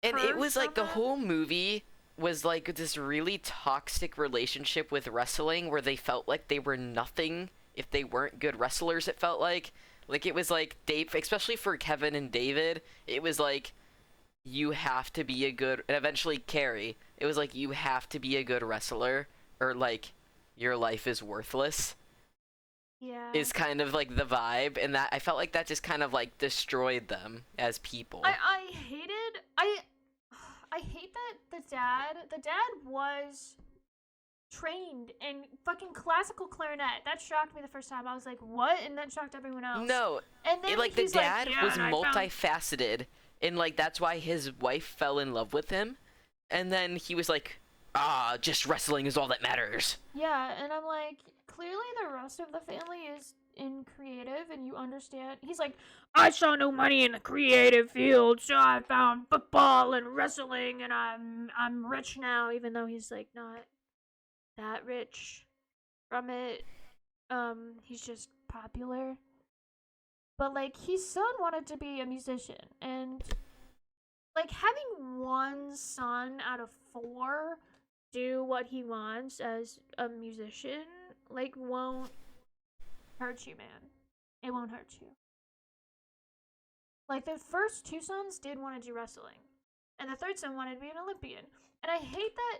And it was curse like of the it. whole movie was like this really toxic relationship with wrestling where they felt like they were nothing if they weren't good wrestlers. It felt like it was like Dave, especially for Kevin and David, it was like you have to be a good, and eventually Carrie, it was like you have to be a good wrestler or like your life is worthless, Yeah. is kind of like the vibe, and that I felt like that just kind of like destroyed them as people. I hated I hate that the dad was trained in fucking classical clarinet. That shocked me the first time. I was like, what? And that shocked everyone else. No, And then like the he's dad like, yeah, was and I found multifaceted, and like that's why his wife fell in love with him, and then he was like, just wrestling is all that matters. Yeah, and I'm like, clearly the rest of the family is in creative and you understand. He's like, I saw no money in the creative field, so I found football and wrestling and I'm rich now, even though he's like not that rich from it. He's just popular. But like his son wanted to be a musician, and like having one son out of four do what he wants as a musician like won't hurt you, man. It won't hurt you. Like the first two sons did want to do wrestling, and the third son wanted to be an Olympian. And I hate that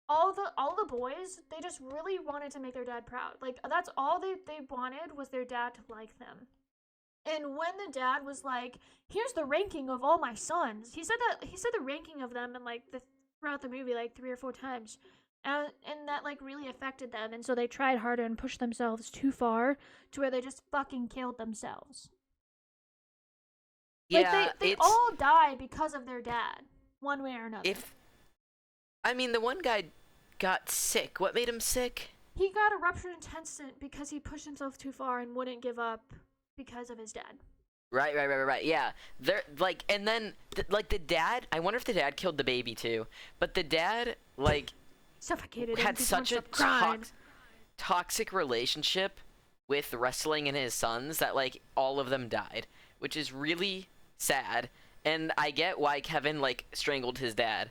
all the boys, they just really wanted to make their dad proud. Like that's all they wanted was their dad to like them. And when the dad was like, "Here's the ranking of all my sons," he said the ranking of them in like throughout the movie like 3 or 4 times, and that like really affected them, and so they tried harder and pushed themselves too far to where they just fucking killed themselves. Yeah, Like they it's all die because of their dad, one way or another. if I mean the one guy got sick. What made him sick? He got a ruptured intestine because he pushed himself too far and wouldn't give up because of his dad. Right. Yeah, they're like, and then like the dad. I wonder if the dad killed the baby too. But the dad like Suffocated him had 'cause he such a wouldn't stop crying. toxic relationship with wrestling and his sons that like all of them died, which is really sad. And I get why Kevin like strangled his dad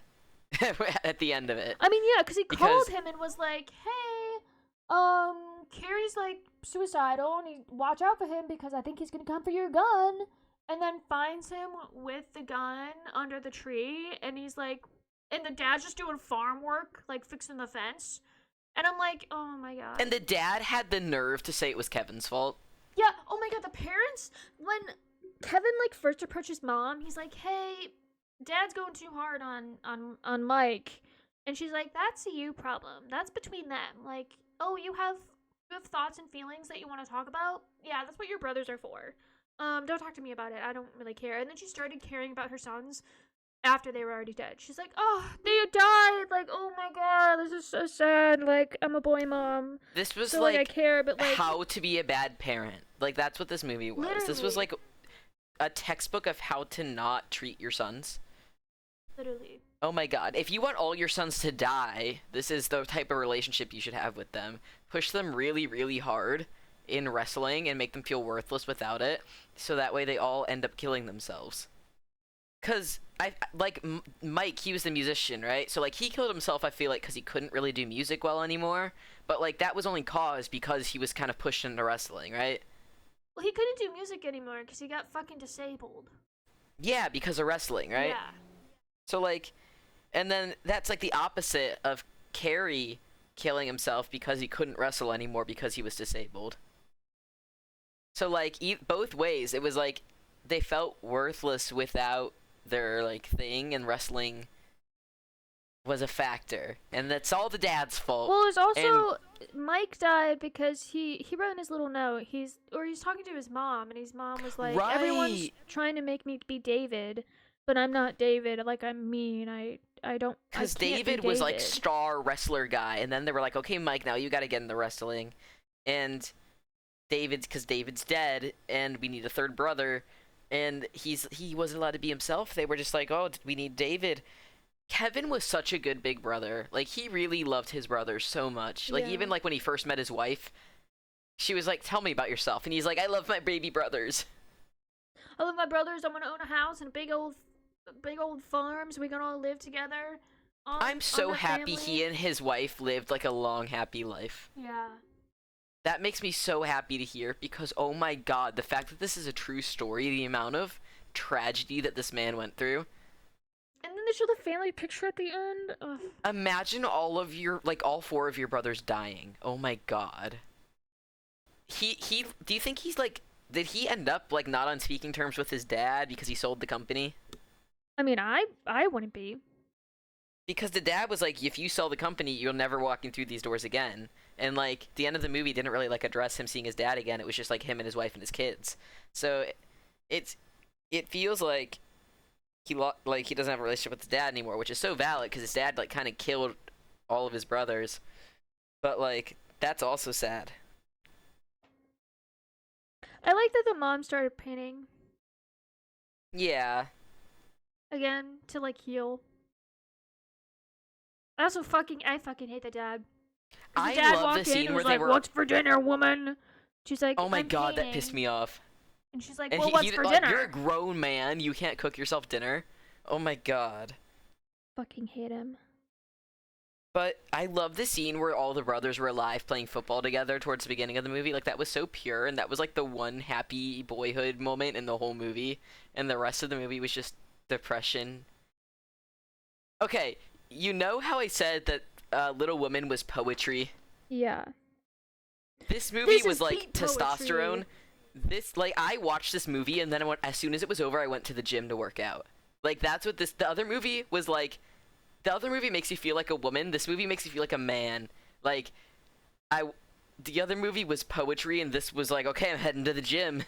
at the end of it. I mean, yeah, because he Because- called him and was like, "Hey, Carrie's like suicidal, and watch out for him because I think he's gonna come for your gun." And then finds him with the gun under the tree, and he's like, and the dad's just doing farm work, like fixing the fence. And I'm like, oh my god. And the dad had the nerve to say it was Kevin's fault. Yeah, oh my god, the parents, when Kevin like first approached his mom, he's like, "Hey, dad's going too hard on Mike." And she's like, "That's a you problem. That's between them. Like, oh, you have thoughts and feelings that you want to talk about? Yeah, that's what your brothers are for. Don't talk to me about it. I don't really care." And then she started caring about her sons after they were already dead. She's like, "Oh, they died. Like, oh my god, this is so sad. Like, I'm a boy mom. This was So like I care, but like how to be a bad parent. Like that's what this movie was. This was Literally. like a textbook of how to not treat your sons. literally." Oh my god. If you want all your sons to die, this is the type of relationship you should have with them. Push them really, really hard in wrestling and make them feel worthless without it, so that way they all end up killing themselves. Cause I like Mike, he was the musician, right? So like he killed himself. I feel like because he couldn't really do music well anymore. But like that was only caused because he was kind of pushed into wrestling, right? Well, he couldn't do music anymore because he got fucking disabled. Yeah, because of wrestling, right? Yeah. So like, and then that's like the opposite of Carrie killing himself because he couldn't wrestle anymore because he was disabled. So like both ways, it was like they felt worthless without their like thing, and wrestling was a factor, and that's all the dad's fault. Well, it was also Mike died because he wrote in his little note he's talking to his mom, and his mom was like, "Everyone's Right. trying to make me be David, but I'm not David. Like, I'm mean. I don't. I Because can't be David was like David. star wrestler guy, and then they were like, okay, Mike, now you got to get in the wrestling, and because David's dead, and we need a third brother, and he wasn't allowed to be himself. They were just like, oh, we need David. Kevin was such a good big brother. Like, he really loved his brothers so much. Like, Yeah. even like when he first met his wife, she was like, tell me about yourself, and he's like, I love my baby brothers. I love my brothers. I'm gonna own a house and big old farms. We're gonna all live together. I'm so our happy family. he and his wife lived like a long, happy life. Yeah. That makes me so happy to hear because, oh my god, the fact that this is a true story, the amount of tragedy that this man went through. And then they show the family picture at the end. Ugh. Imagine all four of your brothers dying. Oh my god. Do you think he's like, did he end up like not on speaking terms with his dad because he sold the company? I mean, I wouldn't be. Because the dad was like, if you sell the company, you'll never walk in through these doors again. And like, the end of the movie didn't really like address him seeing his dad again. It was just like him and his wife and his kids. So it feels like he doesn't have a relationship with his dad anymore, which is so valid because his dad like kind of killed all of his brothers. But like, that's also sad. I like that the mom started painting Yeah. again to like heal. I fucking hate the dad. I The dad love walked the in scene and where was they like, were. "What's for dinner, woman?" She's like, Oh my "I'm god, that painting." pissed me off. And she's like, And "Well, what's for dinner?" You're a grown man. You can't cook yourself dinner. Oh my god. Fucking hate him. But I love the scene where all the brothers were alive playing football together towards the beginning of the movie. Like, that was so pure, and that was like the one happy boyhood moment in the whole movie. And the rest of the movie was just depression. Okay, you know how I said that Little Women was poetry? Yeah. This movie This was is like peak poetry. testosterone. I watched this movie, and then as soon as it was over, I went to the gym to work out. Like, that's what the other movie was like. The other movie makes you feel like a woman. This movie makes you feel like a man. Like, the other movie was poetry, and this was like, okay, I'm heading to the gym.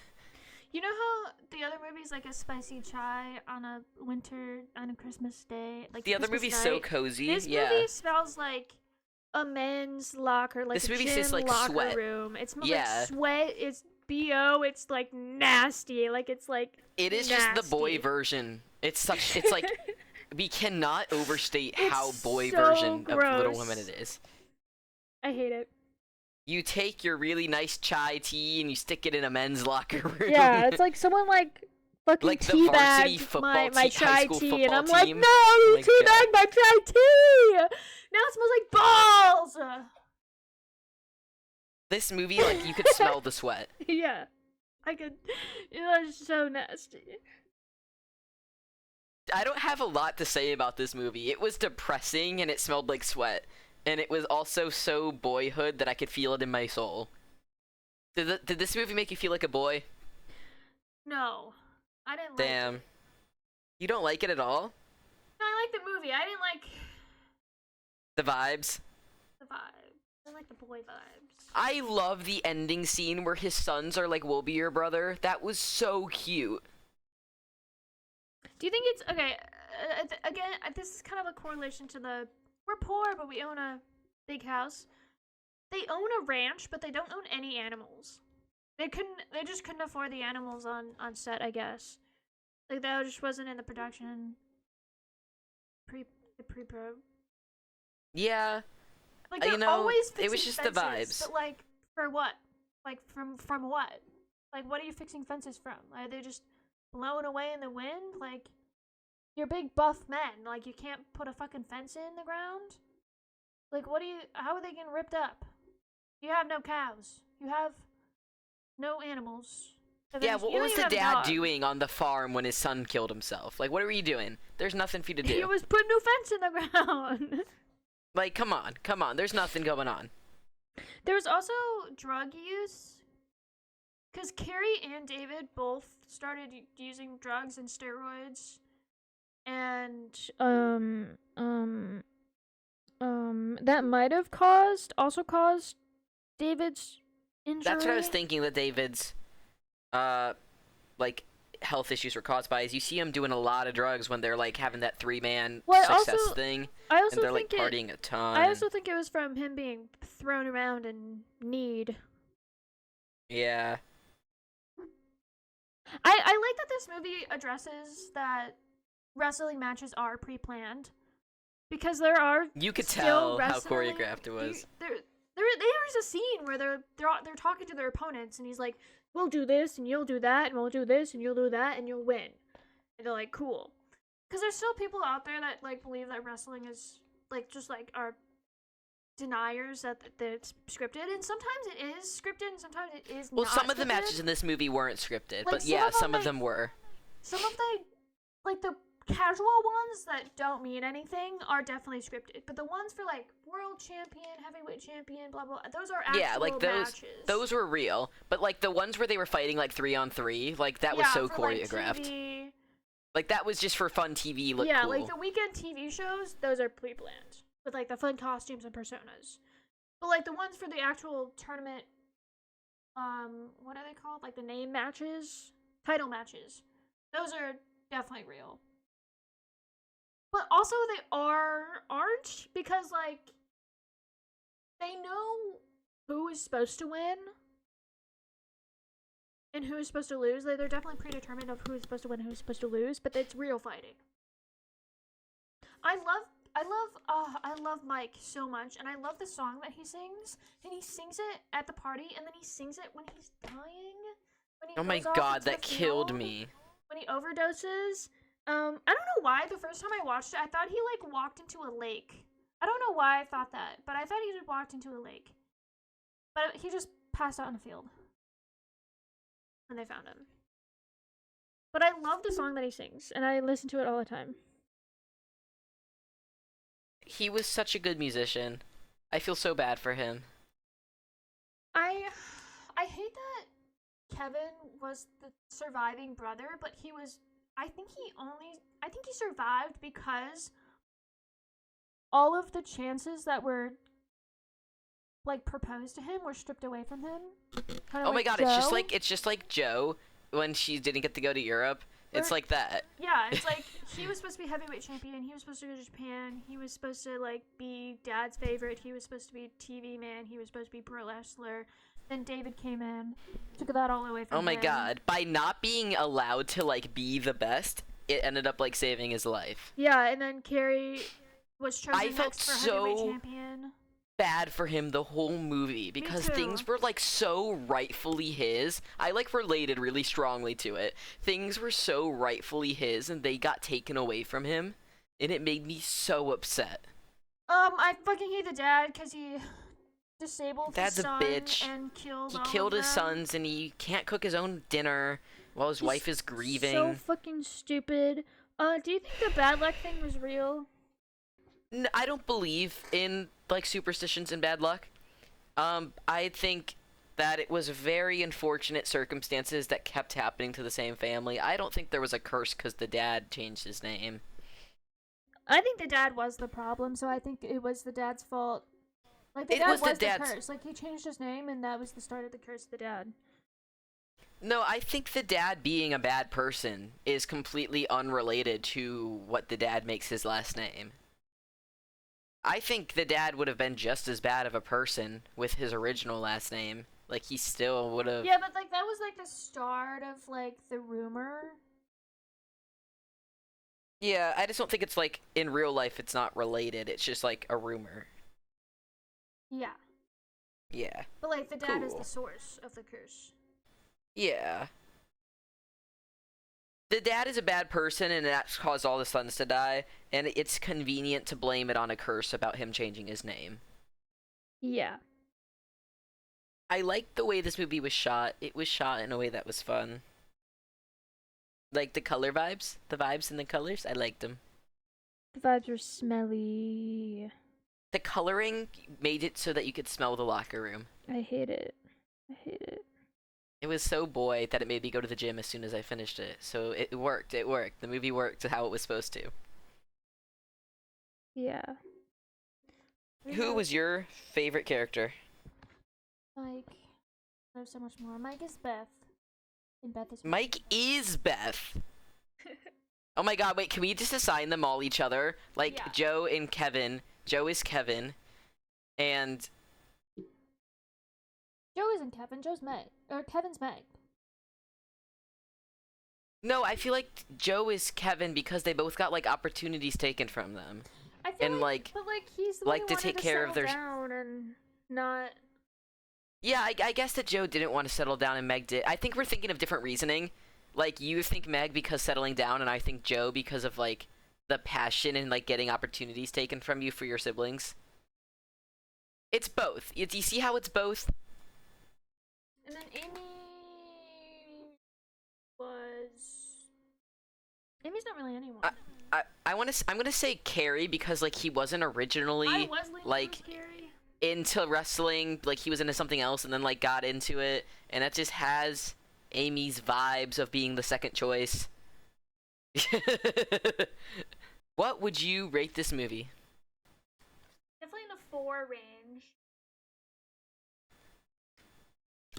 You know how the other movie's like a spicy chai on a Christmas day? Like The other Christmas movie's night? so cozy. This yeah. movie smells like a men's locker, like This a movie gym tastes like locker sweat. room. It smells Yeah. like sweat. It's BO. It's like nasty. Like it's like It is just the boy version. It's like, we cannot overstate how It's boy so version of Little gross. Women it is. I hate it. You take your really nice chai tea and you stick it in a men's locker room. Yeah, it's like someone like fucking Like the varsity teabagged football my high chai school tea, and football I'm like, team. no, Oh you my teabagged my chai tea. Now it smells like balls. This movie, like, you could smell the sweat. Yeah, I could. It was so nasty. I don't have a lot to say about this movie. It was depressing and it smelled like sweat. And it was also so boyhood that I could feel it in my soul. Did this movie make you feel like a boy? No, I didn't like Damn. it. You don't like it at all? No, I like the movie. I didn't like The vibes? the vibe. I didn't like the boy vibes. I love the ending scene where his sons are like, we'll be your brother. That was so cute. Do you think it's okay? Again, this is kind of a correlation to the we're poor, but we own a big house. They own a ranch, but they don't own any animals. They just couldn't afford the animals on set, I guess. Like that just wasn't in the production pre-pro. Yeah. Like You they're know, always it fixing was just the fences, vibes. But like for what? Like from what? Like what are you fixing fences from? Are they just blowing away in the wind? Like you're big buff men. Like you can't put a fucking fence in the ground? Like how are they getting ripped up? You have no cows. You have no animals. Yeah, You what don't was even the have a dad dog. doing on the farm when his son killed himself? Like, what were you doing? There's nothing for you to do. He was putting new fence in the ground. Like, come on. There's nothing going on. There was also drug use. Because Carrie and David both started using drugs and steroids. And, that might have also caused David's injury. That's what I was thinking, that David's, like, health issues were caused by is you see him doing a lot of drugs when they're like having that 3-man Well, success thing, I also and they're like think partying a ton. I also think it was from him being thrown around in need. Yeah. I like that this movie addresses that wrestling matches are pre-planned, because there are You could still tell how wrestling- choreographed it was. There's a scene where they're talking to their opponents, and he's like, "We'll do this, and you'll do that, and we'll do this, and you'll do that, and you'll win." And they're like, "Cool," because there's still people out there that like believe that wrestling is like just like are deniers that it's scripted, and sometimes it is scripted, and sometimes it is Well, not. some of the scripted. matches in this movie weren't scripted, Like, but some yeah, of them, some of like- them were. Some of the casual ones that don't mean anything are definitely scripted, but the ones for like world champion, heavyweight champion, blah blah, those are actual Yeah, like matches. those were real, but like the ones where they were fighting like 3-on-3, like that was so for, choreographed. Like, TV, like that was just for fun TV. Look yeah, cool. like the weekend TV shows, those are pre-planned with like the fun costumes and personas. But like the ones for the actual tournament, what are they called? Like the name matches, title matches. Those are definitely real. But also they aren't, because like they know who is supposed to win and who is supposed to lose. They're definitely predetermined of who is supposed to win and who is supposed to lose, but it's real fighting. I love Mike so much, and I love the song that he sings. And he sings it at the party, and then he sings it when he's dying. When he Oh my goes off god, into that the killed field, me. when he overdoses. I don't know why the first time I watched it, I thought he like walked into a lake. I don't know why I thought that, but I thought he just walked into a lake. But he just passed out in a field. And they found him. But I love the song that he sings, and I listen to it all the time. He was such a good musician. I feel so bad for him. I hate that Kevin was the surviving brother, but he was I think he survived because all of the chances that were like proposed to him were stripped away from him. Kinda Oh my like god, Joe. it's just like Joe when she didn't get to go to Europe. It's like that. Yeah, it's like he was supposed to be heavyweight champion, he was supposed to go to Japan, he was supposed to like be dad's favorite, he was supposed to be TV man, he was supposed to be pro wrestler. Then David came in, took that all away from him. Oh my god, by not being allowed to like be the best, it ended up like saving his life. Yeah, and then Carrie was chosen I felt next for so heavyweight champion. Bad for him the whole movie because too. things were like so rightfully his. I like related really strongly to it. Things were so rightfully his and they got taken away from him, and it made me so upset. I fucking hate the dad because he disabled Dad's his a son bitch. and killed He all killed of his them. sons and he can't cook his own dinner while his wife is grieving. So fucking stupid. Do you think the bad luck thing was real? I don't believe in like superstitions and bad luck. I think that it was very unfortunate circumstances that kept happening to the same family. I don't think there was a curse because the dad changed his name. I think the dad was the problem, so I think it was the dad's fault. Like the dad was the curse. Like he changed his name, and that was the start of the curse of the dad. No, I think the dad being a bad person is completely unrelated to what the dad makes his last name. I think the dad would have been just as bad of a person with his original last name. Like, he still would have... Yeah, but, like, that was, like, the start of, like, the rumor. Yeah, I just don't think it's, like, in real life it's not related. It's just, like, a rumor. Yeah. Yeah. But, like, the dad is Cool. the source of the curse. Yeah. The dad is a bad person, and that's caused all the sons to die, and it's convenient to blame it on a curse about him changing his name. Yeah. I liked the way this movie was shot. It was shot in a way that was fun. Like, the color vibes? The vibes and the colors? I liked them. The vibes were smelly. The coloring made it so that you could smell the locker room. I hate it. I hate it. It was so boy that it made me go to the gym as soon as I finished it. So it worked. It worked. The movie worked how it was supposed to. Yeah. Who was your favorite character? Mike. There's so much more. Mike is Beth. And Beth is Mike is Beth. Oh my god, wait, can we just assign them all each other? Like, Yeah. Joe and Kevin. Joe is Kevin. And... Joe isn't Kevin, Joe's Meg. Or Kevin's Meg. No, I feel like Joe is Kevin because they both got, like, opportunities taken from them. I feel And, like, but like he's the like one to who take wanted care of their... down and not. Yeah, I guess that Joe didn't want to settle down and Meg did. I think we're thinking of different reasoning. Like, you think Meg because settling down, and I think Joe because of, like, the passion and, like, getting opportunities taken from you for your siblings. It's both. Do you see how it's both? And then Amy was. Amy's not really anyone. I'm gonna say Carrie because, like, he wasn't originally, I was leaning like, towards Carrie. into wrestling. Like, he was into something else and then, like, got into it. And that just has Amy's vibes of being the second choice. What would you rate this movie? Definitely in the 4 range.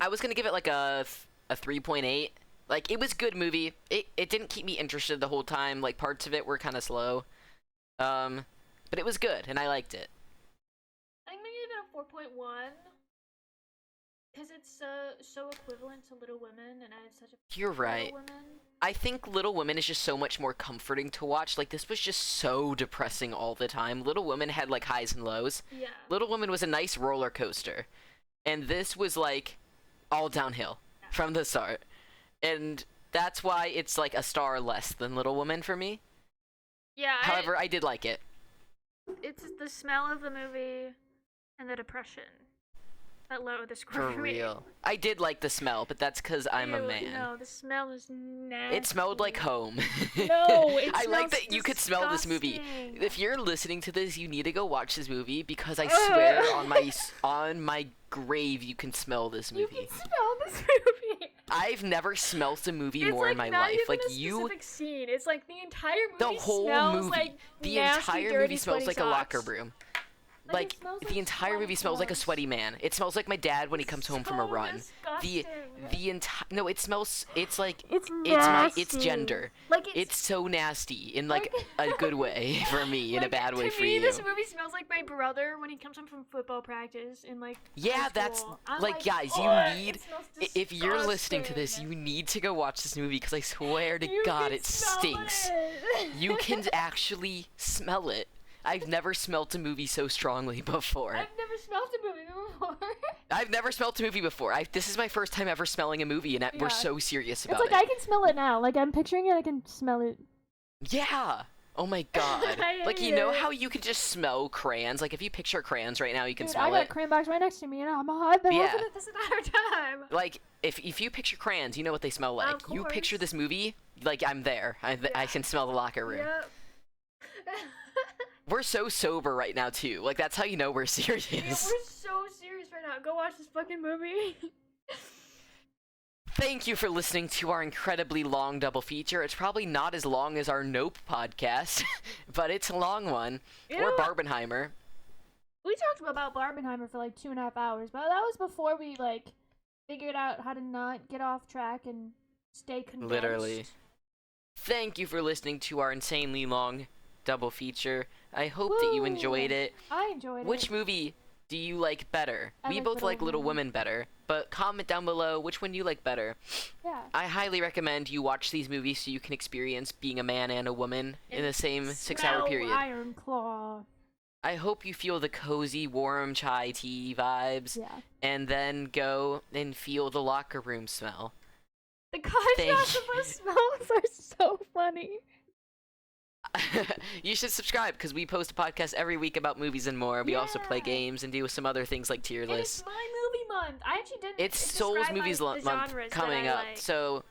I was gonna give it, like, a 3.8. Like, it was a good movie. It didn't keep me interested the whole time. Like, parts of it were kind of slow. But it was good, and I liked it. I'm gonna give it a 4.1. Because it's so equivalent to Little Women, and I had such a. You're right. Little Women. I think Little Women is just so much more comforting to watch. Like, this was just so depressing all the time. Little Women had, like, highs and lows. Yeah. Little Women was a nice roller coaster. And this was, like, all downhill from the start. And that's why it's, like, a star less than Little Women for me. Yeah. However, I did like it. It's the smell of the movie and the depression that lowered the score For for me. real. I did like the smell, but that's because I'm a Ew, man. No, the smell is nasty. It smelled like home. No, it I like smells that you could smell this movie. disgusting. If you're listening to this, you need to go watch this movie because I swear on my grave you can smell this You movie. can smell this movie. I've never smelt a movie It's more like in my not life. even Like a you, specific scene. It's like the entire the movie whole smells movie, like the nasty, entire dirty, movie smells sweaty like a locker socks. room. Like, Like it smells the like entire sweaty movie smells like a clothes. sweaty man. It smells like my dad when he comes home from a So run. The disgusting. entire no, it smells. It's like It's it's gender. Like It's so nasty in like a good way for me, in a like, bad way to for me, you. this movie smells like my brother when he comes home from football practice in like. Yeah, high that's school. I'm like, guys, "Oh, you need. it smells If you're listening to this, disgusting." you need to go watch this movie because I swear to You God, can it smell stinks. it. You can actually smell it. I've never smelt a movie so strongly before. I've never smelled a movie before. I've never smelt a movie before. This is my first time ever smelling a movie, and Yeah. we're so serious It's about like I can smell it now. Like I'm picturing it, I can smell it. Yeah. Oh my God. I Like, hate you know it. how you can just smell crayons? Like, if you picture crayons right now, you can Dude, smell I got it. crayon box right next to me, and I've been Yeah. looking at this entire time. Like, if you picture crayons, you know what they smell like. Of You picture course. this movie, like, I'm there. I can smell the locker room. Yep. We're so sober right now, too. Like, that's how you know we're serious. Yeah, we're so serious right now. Go watch this fucking movie. Thank you for listening to our incredibly long double feature. It's probably not as long as our Nope podcast, but it's a long one. You Or know- Barbenheimer. We talked about Barbenheimer for like 2.5 hours, but that was before we like figured out how to not get off track and stay condensed. Literally. Thank you for listening to our insanely long double feature. I hope that you enjoyed Woo! it. I enjoyed Which it. movie do you like better? I We like both Little like Little Women. Women better, but comment down below which one you like better. Yeah. I highly recommend you watch these movies so you can experience being a man and a woman in the same 6-hour Smell period. Irpn Claw. I hope you feel the cozy, warm chai tea vibes, Yeah. and then go and feel the locker room smell. The contrast of you. those smells are so funny. You should subscribe because we post a podcast every week about movies and more. We also play Yeah. games and do some other things like tier And lists. it's my movie month. I actually didn't. It's describe Souls Movies the month genres that coming I up, like. so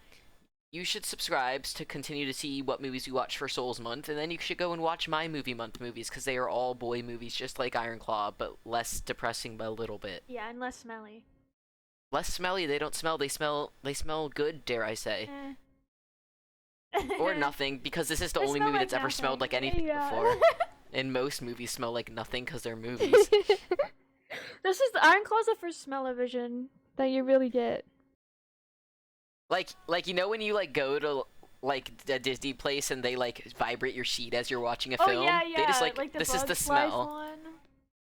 you should subscribe to continue to see what movies we watch for Souls month, and then you should go and watch my movie month movies because they are all boy movies, just like Irpn Claw, but less depressing by a little bit. Yeah, and less smelly. Less smelly. They don't smell. They smell good. Dare I say? Eh. Or nothing, because this is the They only smell movie like that's ever smelled like nothing. anything Yeah. before. And most movies smell like nothing because they're movies. This is the Irpn Claw's the first smell-o-vision that you really get. Like you know when you like go to like a Disney place and they like vibrate your sheet as you're watching a Oh film. yeah, yeah. They just like the this is the Bugs Life smell. one.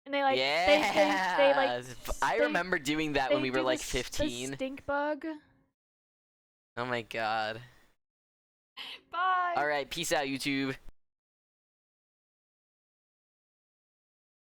And they like Yeah. they like I they- remember doing that they when we were do like the 15. stink bug. Oh my god. Bye. All right, peace out, YouTube.